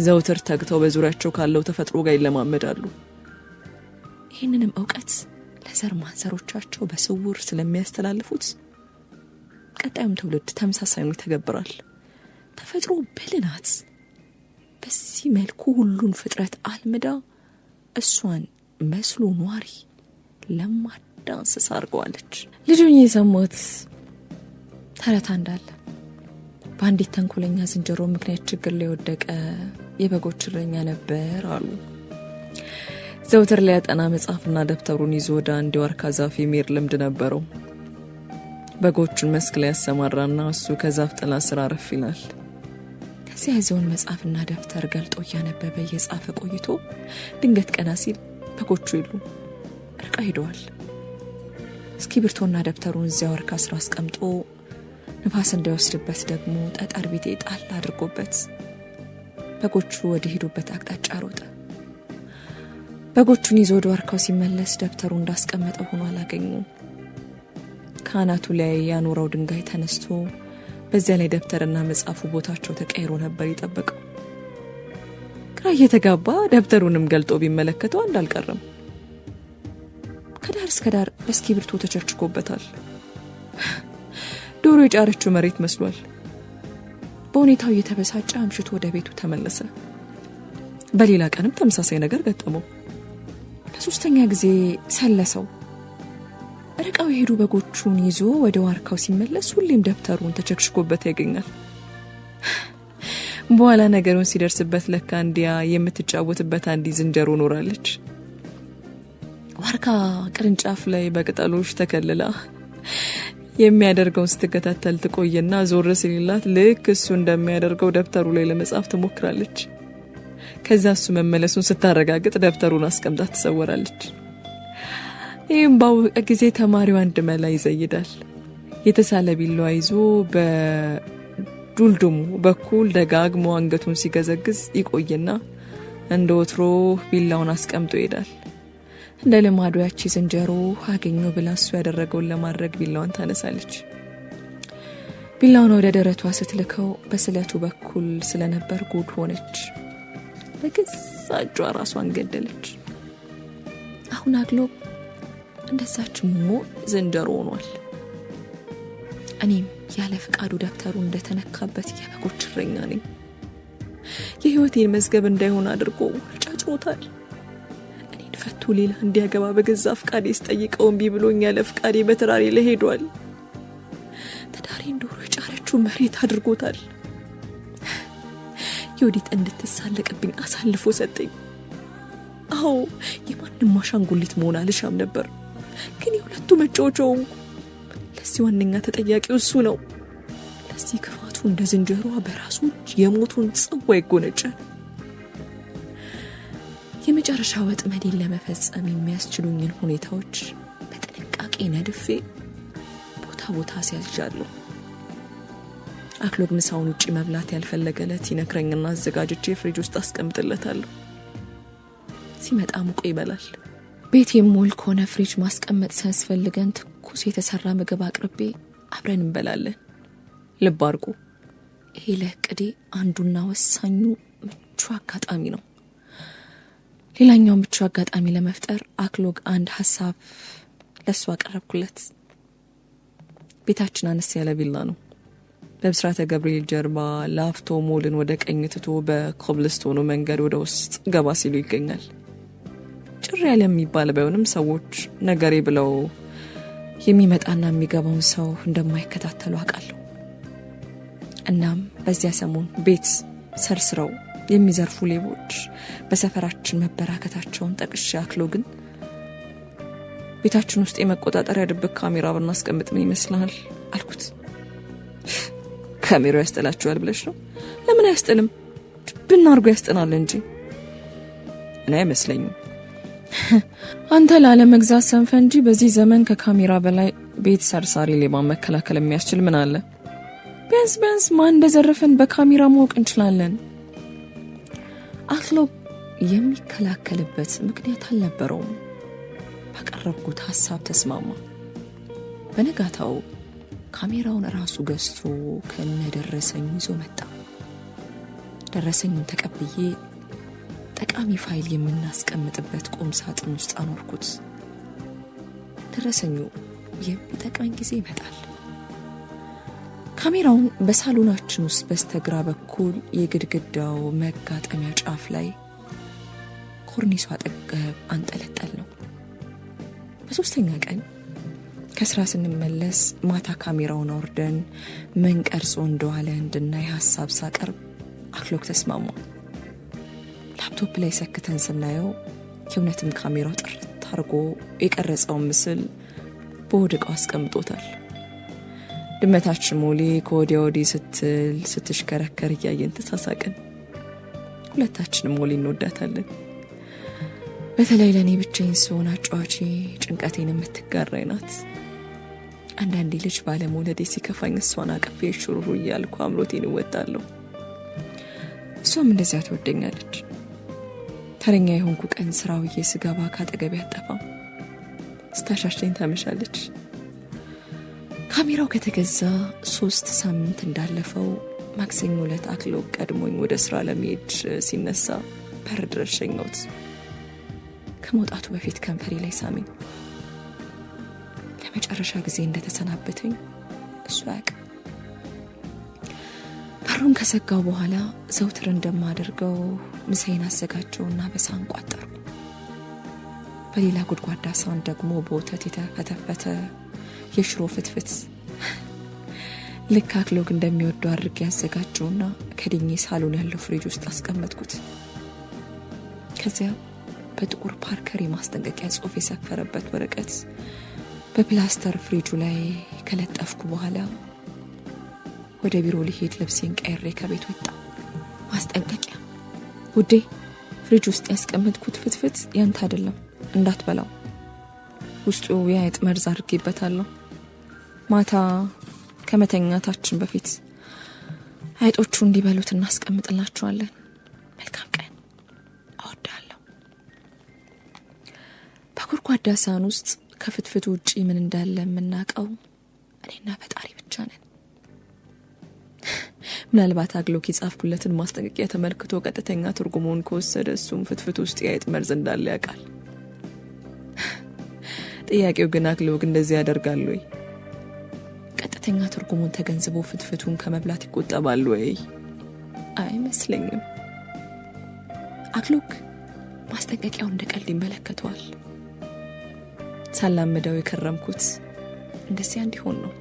ዘውትር ተግተው በዙሪያቸው ካለው ተፈጥሮ ጋር ይለማመዳሉ። ይህንንም እውቀት ለዘር ማንዘሮቻቸው በስውር ስለሚያስተላልፉት ቀጣዩም ትውልድ ተመሳሳዩን ይተገብራል። ተፈጥሮ ብልናት በዚህ መልኩ ሁሉን ፍጥረት አልምዳ እሷን መስሎ ኗሪ ለማዳ እንስሳ አድርገዋለች። ልጁን የሰሙት ተረታ እንዳለ በአንዲት ተንኮለኛ ዝንጀሮ ምክንያት ችግር ላይ ወደቀ የበጎች እረኛ ነበር አሉ። ዘውትር ሊያጠና መጽሐፍና ደብተሩን ይዞ ወደ አንድ የዋርካ ዛፍ የሚሄድ ልምድ ነበረው። በጎቹን መስክ ላይ ያሰማራና እሱ ከዛፍ ጥላ ስር አረፍ ይላል። ከዚያ ያዘውን መጽሐፍና ደብተር ገልጦ እያነበበ እየጻፈ ቆይቶ ድንገት ቀና ሲል በጎቹ የሉ፣ ርቃ ሄደዋል። እስክሪብቶና ደብተሩን እዚያ ዋርካ ስር አስቀምጦ ንፋስ እንዳይወስድበት ደግሞ ጠጠር ቢጤ ጣል አድርጎበት በጎቹ ወደ ሄዱበት አቅጣጫ ሮጠ። በጎቹን ይዞ ወደ ዋርካው ሲመለስ ደብተሩ እንዳስቀመጠ ሆኖ አላገኙም። ካናቱ ላይ ያኖረው ድንጋይ ተነስቶ በዚያ ላይ ደብተርና መጽሐፉ ቦታቸው ተቀይሮ ነበር የጠበቀው። ግራ እየተጋባ ደብተሩንም ገልጦ ቢመለከተው አንድ አልቀረም። ከዳር እስከ ዳር በእስክሪብቶ ተቸርችኮበታል። ዶሮ የጫረችው መሬት መስሏል። በሁኔታው እየተበሳጨ አምሽቶ ወደ ቤቱ ተመለሰ። በሌላ ቀንም ተመሳሳይ ነገር ገጠመው። ለሶስተኛ ጊዜ ሰለሰው። ርቀው የሄዱ በጎቹን ይዞ ወደ ዋርካው ሲመለስ ሁሌም ደብተሩን ተቸክሽኮበት ያገኛል። በኋላ ነገሩን ሲደርስበት ለካ እንዲያ የምትጫወትበት አንዲት ዝንጀሮ ኖራለች። ዋርካ ቅርንጫፍ ላይ በቅጠሎች ተከልላ የሚያደርገውን ስትከታተል ትቆይና ዞር ሲልላት ልክ እሱ እንደሚያደርገው ደብተሩ ላይ ለመጻፍ ትሞክራለች። ከዛ እሱ መመለሱን ስታረጋግጥ ደብተሩን አስቀምጣ ትሰወራለች። ይህም ባወቀ ጊዜ ተማሪው አንድ መላ ይዘይዳል። የተሳለ ቢላዋ ይዞ በዱልዱሙ በኩል ደጋግሞ አንገቱን ሲገዘግዝ ይቆይና እንደ ወትሮ ቢላውን አስቀምጦ ይሄዳል። እንደ ልማዱ ያቺ ዝንጀሮ አገኘው ብላ እሱ ያደረገውን ለማድረግ ቢላዋን ታነሳለች። ቢላውን ወደ ደረቷ ስትልከው በስለቱ በኩል ስለነበር ጉድ ሆነች። በገዛ እጇ ራሷን ገደለች። አሁን አክሎግ እንደዛች ሞት ዝንጀሮ ሆኗል። እኔም ያለ ፍቃዱ ደብተሩ እንደተነካበት የበጎች እረኛ ነኝ። የህይወቴን መዝገብ እንዳይሆን አድርጎ ጫጭሮታል። እኔን ፈቶ ሌላ እንዲያገባ በገዛ ፍቃዴ ስጠይቀው እምቢ ብሎኝ ያለ ፍቃዴ በተራሬ ላይ ሄዷል። ትዳሬን ዶሮ የጫረችው መሬት አድርጎታል። የወዲት እንድትሳለቅብኝ አሳልፎ ሰጠኝ። አዎ የማንም አሻንጉሊት መሆን አልሻም ነበር፣ ግን የሁለቱ መጫወቻው ለዚህ ዋነኛ ተጠያቂው እሱ ነው። ለዚህ ክፋቱ እንደ ዝንጀሮዋ በራሱ የሞቱን ጽዋ ይጎነጫል። የመጨረሻ ወጥመዴን ለመፈጸም የሚያስችሉኝን ሁኔታዎች በጥንቃቄ ነድፌ ቦታ ቦታ ሲያልጃለሁ። አክሎግ ምሳውን ውጪ መብላት ያልፈለገለት ይነክረኝና አዘጋጅቼ ፍሪጅ ውስጥ አስቀምጥለታለሁ። ሲመጣ ሙቆ ይበላል። ቤት የሞል ከሆነ ፍሪጅ ማስቀመጥ ሲያስፈልገን ትኩስ የተሰራ ምግብ አቅርቤ አብረን እንበላለን። ልብ አድርጉ፣ ይሄ ለእቅዴ አንዱና ወሳኙ ምቹ አጋጣሚ ነው። ሌላኛው ምቹ አጋጣሚ ለመፍጠር አክሎግ አንድ ሀሳብ ለሱ አቀረብኩለት። ቤታችን አነስ ያለ ቪላ ነው። በብስራተ ገብርኤል ጀርባ ላፍቶ ሞልን ወደ ቀኝ ትቶ በኮብልስቶኑ መንገድ ወደ ውስጥ ገባ ሲሉ ይገኛል። ጭር ያለ የሚባል ባይሆንም ሰዎች ነገሬ ብለው የሚመጣና የሚገባውን ሰው እንደማይከታተሉ አውቃለሁ። እናም በዚያ ሰሞን ቤት ሰርስረው የሚዘርፉ ሌቦች በሰፈራችን መበራከታቸውን ጠቅሼ አክሎግን ቤታችን ውስጥ የመቆጣጠሪያ ድብቅ ካሜራ ብናስቀምጥ ምን ይመስላል አልኩት። ካሜራው ያስጠላችኋል ብለሽ ነው? ለምን አያስጥልም? ብናርጎ ያስጠናል እንጂ። እኔ አይመስለኝም። አንተ ላለመግዛት ሰንፈ እንጂ በዚህ ዘመን ከካሜራ በላይ ቤት ሰርሳሪ ሌባ መከላከል የሚያስችል ምን አለ? ቢያንስ ማን እንደዘረፈን በካሜራ ማወቅ እንችላለን። አክሎግ የሚከላከልበት ምክንያት አልነበረውም። ባቀረብኩት ሀሳብ ተስማማ። በነጋታው ካሜራውን ራሱ ገዝቶ ከነደረሰኝ ይዞ መጣ። ደረሰኙን ተቀብዬ ጠቃሚ ፋይል የምናስቀምጥበት ቁም ሳጥን ውስጥ አኖርኩት። ደረሰኙ የሚጠቅመኝ ጊዜ ይመጣል። ካሜራውን በሳሎናችን ውስጥ በስተግራ በኩል የግድግዳው መጋጠሚያ ጫፍ ላይ ኮርኒሱ አጠገብ አንጠለጠል ነው። በሶስተኛ ቀን ከስራ ስንመለስ ማታ ካሜራውን አውርደን ምን ቀርጾ እንደዋለ እንድናይ ሀሳብ ሳቀርብ አክሎግ ተስማማ። ላፕቶፕ ላይ ሰክተን ስናየው የእውነትም ካሜራው ጥርት አድርጎ የቀረጸውን ምስል በወድቃው አስቀምጦታል። ድመታችን ሞሊ ከወዲያ ወዲህ ስትሽከረከር እያየን ተሳሳቅን። ሁለታችንም ሞሊ እንወዳታለን። በተለይ ለእኔ ብቻዬን ስሆን አጫዋቼ፣ ጭንቀቴን የምትጋራኝ ናት። አንዳንዴ ልጅ ባለመውለዴ ሲከፋኝ እሷን አቅፌ ሹሩሩ እያልኩ አምሮቴን እወጣለሁ። እሷም እንደዚያ ትወደኛለች። ተረኛ የሆንኩ ቀን ስራውዬ ስገባ ካጠገቤ አጠፋም። ስታሻሽኝ ታመሻለች። ካሜራው ከተገዛ 3 ሳምንት እንዳለፈው ማክሰኞ ዕለት አክሎግ ቀድሞኝ ወደ ስራ ለመሄድ ሲነሳ በር ድረስ ሸኘሁት። ከመውጣቱ በፊት ከንፈሬ ላይ ሳመኝ። ለመጨረሻ ጊዜ እንደተሰናበተኝ እሱ ያውቃል። በሩን ከዘጋው በኋላ ዘውትር እንደማደርገው ምሳዬን አዘጋጀውና በሳህን ቋጠርኩ። በሌላ ጎድጓዳ ሳህን ደግሞ በወተት የተፈተፈተ የሽሮ ፍትፍት ልክ አክሎግ እንደሚወደው አድርጌ ያዘጋጀውና ከድኜ ሳሎን ያለው ፍሪጅ ውስጥ አስቀመጥኩት። ከዚያ በጥቁር ፓርከር የማስጠንቀቂያ ጽሑፍ የሰፈረበት ወረቀት በፕላስተር ፍሪጁ ላይ ከለጠፍኩ በኋላ ወደ ቢሮ ሊሄድ ልብሴን ቀይሬ ከቤት ወጣ። ማስጠንቀቂያ ውዴ፣ ፍሪጅ ውስጥ ያስቀመጥኩት ፍትፍት ያንተ አይደለም፣ እንዳትበላው። ውስጡ የአይጥ መርዝ አድርጌበታለሁ። ማታ ከመተኛታችን በፊት አይጦቹ እንዲበሉት እናስቀምጥላቸዋለን። መልካም ቀን፣ እወዳለሁ። በጎድጓዳ ሳህን ውስጥ ከፍትፍቱ ውጪ ምን እንዳለ የምናውቀው እኔና ፈጣሪ ብቻ ነን። ምናልባት አክሎግ የጻፍኩለትን ማስጠንቀቂያ ተመልክቶ ቀጥተኛ ትርጉሙን ከወሰደ እሱም ፍትፍት ውስጥ የአይጥ መርዝ እንዳለ ያውቃል። ጥያቄው ግን አክሎግ እንደዚህ ያደርጋል ወይ? ቀጥተኛ ትርጉሙን ተገንዝቦ ፍትፍቱን ከመብላት ይቆጠባል ወይ? አይመስለኝም። አክሎግ ማስጠንቀቂያው እንደ ቀልድ ይመለከተዋል። ሳላምደው የከረምኩት እንደዚያ እንዲሆን ነው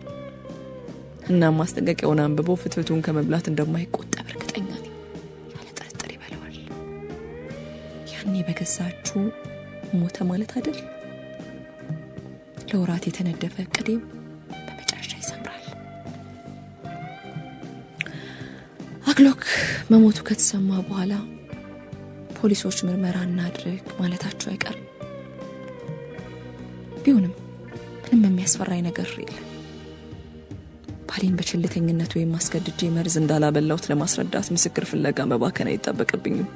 እና ማስጠንቀቂያውን አንብቦ ፍትፍቱን ከመብላት እንደማይቆጠብ እርግጠኛ ነኝ። ያለ ጥርጥር ይበላዋል። ያኔ በገዛቹ ሞተ ማለት አይደል? ለወራት የተነደፈ እቅዴም በመጨረሻ ይሰምራል። አክሎግ መሞቱ ከተሰማ በኋላ ፖሊሶች ምርመራ እናድርግ ማለታቸው አይቀርም። ቢሆንም ምንም የሚያስፈራኝ ነገር የለም። ባሌን በችልተኝነቱ የማስገድጄ መርዝ እንዳላበላሁት ለማስረዳት ምስክር ፍለጋ መባከን አይጠበቅብኝም።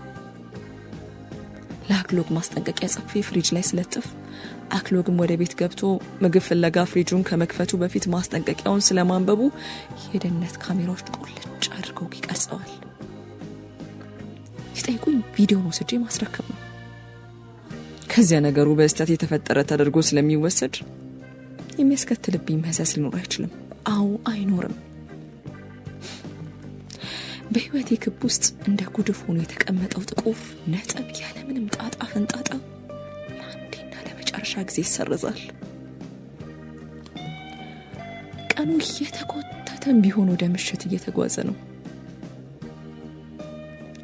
ለአክሎግ ማስጠንቀቂያ ጽፌ ፍሪጅ ላይ ስለጥፍ አክሎግም ወደ ቤት ገብቶ ምግብ ፍለጋ ፍሪጁን ከመክፈቱ በፊት ማስጠንቀቂያውን ስለማንበቡ የደህንነት ካሜራዎች ቁልጭ አድርገው ይቀርጸዋል። ሲጠይቁኝ ቪዲዮን ወስጄ ማስረከብ ነው። ከዚያ ነገሩ በስተት የተፈጠረ ተደርጎ ስለሚወሰድ የሚያስከትልብኝ መዘዝ ሊኖር አይችልም። አው አይኖርም። በህይወቴ ክብ ውስጥ እንደ ጉድፍ ሆኖ የተቀመጠው ጥቁር ነጥብ ያለ ምንም ጣጣ ፈንጣጣ ለአንዴና ለመጨረሻ ጊዜ ይሰረዛል። ቀኑ እየተቆጠተም ቢሆን ወደ ምሽት እየተጓዘ ነው።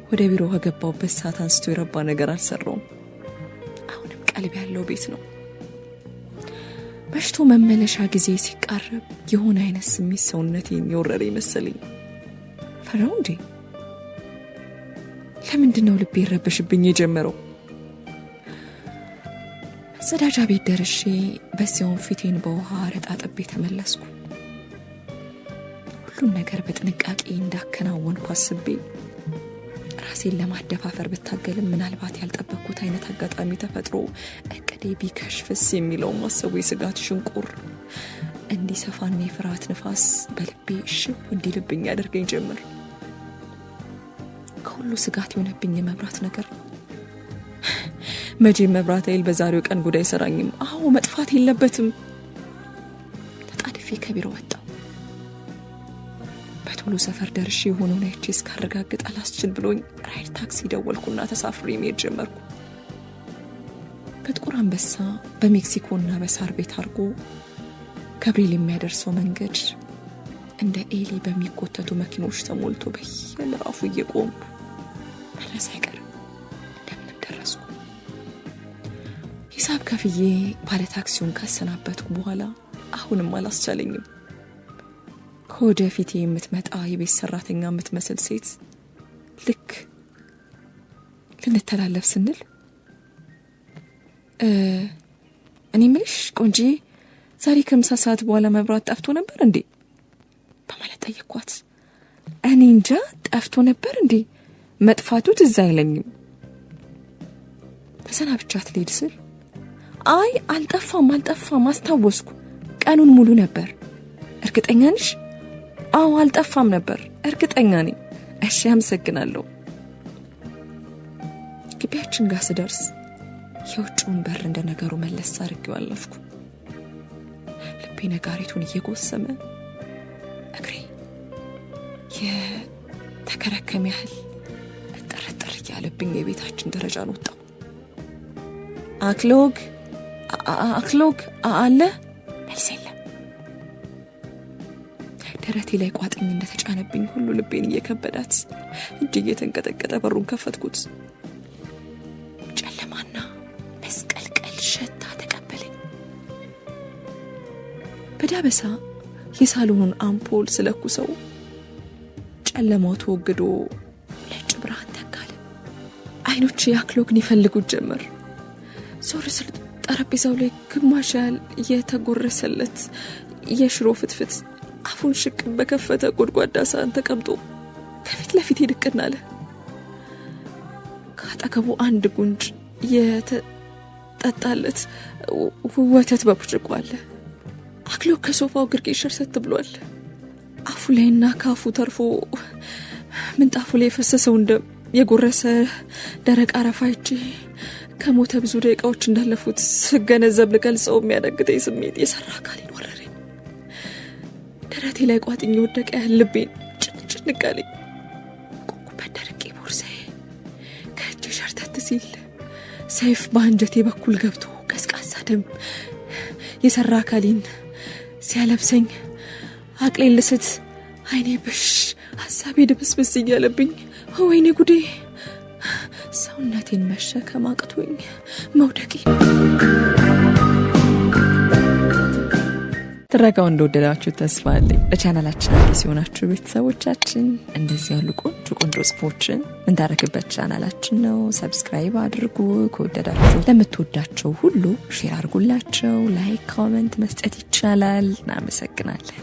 ወደ ቢሮ ከገባሁበት ሰዓት አንስቶ የረባ ነገር አልሰራውም። አሁንም ቀልብ ያለው ቤት ነው። መሽቶ መመለሻ ጊዜ ሲቃረብ የሆነ አይነት ስሜት ሰውነቴን የወረረ ይመስለኝ። ፈራው እንዴ? ለምንድነው ልቤ ይረበሽብኝ የጀመረው? መጸዳጃ ቤት ደርሼ በዚያው ፊቴን በውሃ ረጣጥቤ ተመለስኩ። ሁሉም ነገር በጥንቃቄ እንዳከናወንኩ አስቤ ራሴን ለማደፋፈር ብታገልም ምናልባት ያልጠበቅኩት አይነት አጋጣሚ ተፈጥሮ እቅዴ ቢከሽፍስ የሚለው ማሰቡ የስጋት ሽንቁር እንዲሰፋና የፍርሃት ንፋስ በልቤ ሽው እንዲልብኝ ያደርገኝ ጀመር። ከሁሉ ስጋት የሆነብኝ የመብራት ነገር ነው። መቼም መብራት ኃይል በዛሬው ቀን ጉዳይ ሰራኝም። አዎ መጥፋት የለበትም። ተጣድፌ ከቢሮ ወጣሁ። በቶሎ ሰፈር ደርሼ የሆነውን አይቼ እስካረጋግጥ አላስችል ብሎኝ ራይድ ታክሲ ደወልኩና ተሳፍሬ መሄድ ጀመርኩ። በጥቁር አንበሳ በሜክሲኮና በሳር ቤት አርጎ ከብሪል የሚያደርሰው መንገድ እንደ ኤሊ በሚቆተቱ መኪኖች ተሞልቶ በየምዕራፉ እየቆምኩ መድረስ አይቀርም። እንደምንም ደረስኩ። ሂሳብ ከፍዬ ባለ ታክሲውን ካሰናበትኩ በኋላ አሁንም አላስቻለኝም። ከወደፊቴ የምትመጣ የቤት ሰራተኛ የምትመስል ሴት ልክ ልንተላለፍ ስንል እኔ ምልሽ ቆንጂ ዛሬ ከምሳ ሰዓት በኋላ መብራት ጠፍቶ ነበር እንዴ በማለት ጠየኳት። እኔ እንጃ ጠፍቶ ነበር እንዴ መጥፋቱ ትዝ አይለኝም። ተሰናብቻት ልሄድ ስል አይ አልጠፋም አስታወስኩ፣ ቀኑን ሙሉ ነበር። እርግጠኛ ነሽ? አዎ አልጠፋም ነበር፣ እርግጠኛ ነኝ። እሺ አመሰግናለሁ። ግቢያችን ጋር ስደርስ የውጭውን በር እንደ ነገሩ መለስ አድርጌው አለፍኩ። ልቤ ነጋሪቱን እየጎሰመ እግሬ የተከረከመ ያህል ጠረጠር እያለብኝ የቤታችን ደረጃን ወጣሁ። አክሎግ አለ? መልስ የለም። ደረቴ ላይ ቋጥኝ እንደተጫነብኝ ሁሉ ልቤን እየከበዳት እጅ እየተንቀጠቀጠ በሩን ከፈትኩት። ጨለማና መስቀልቀል ሸታ ተቀበለኝ። በዳበሳ የሳሎኑን አምፖል ስለኩሰው ጨለማው ተወግዶ ነጭ ብርሃን ተካለ። አይኖቼ አክሎግን ይፈልጉት ጀመር። ዞር ስል ጠረጴዛው ላይ ግማሽ ያህል የተጎረሰለት የሽሮ ፍትፍት አፉን ሽቅ በከፈተ ጎድጓዳ ሳህን ተቀምጦ ከፊት ለፊት ይድቅና አለ። ካጠገቡ አንድ ጉንጭ የተጠጣለት ወተት በብርጭቆ አለ። አክሎግ ከሶፋው ግርጌ ሸርሰት ብሏል። አፉ ላይና ካፉ ተርፎ ምንጣፉ ላይ የፈሰሰው እንደ የጎረሰ ደረቅ አረፋ እጄ ከሞተ ብዙ ደቂቃዎች እንዳለፉት ስገነዘብ ልገልጸው የሚያደግተኝ ስሜት የሰራ አካሌን ወረረኝ። ደረቴ ላይ ቋጥኝ ወደቀ ያህል ልቤን ጭንጭንቅ አለኝ። ቆምኩበት ደርቄ ቦርሳዬ ከእጄ ሸርተት ሲል ሰይፍ በአንጀቴ በኩል ገብቶ ቀዝቃዛ ደም የሰራ አካሌን ሲያለብሰኝ አቅሌን ልስት አይኔ ብሽ ሀሳቤ ድብስብስ እያለብኝ ወይኔ ጉዴ ሰውነቴን መሸከም አቅቶኝ መውደቄ። ትረካው እንደወደዳችሁ ተስፋ አለኝ። ለቻናላችን አዲስ የሆናችሁ ቤተሰቦቻችን እንደዚህ ያሉ ቆንጆ ጽፎችን እንታረክበት ቻናላችን ነው። ሰብስክራይብ አድርጉ። ከወደዳችሁ ለምትወዳቸው ሁሉ ሼር አድርጉላቸው። ላይክ፣ ኮሜንት መስጠት ይቻላል። እናመሰግናለን።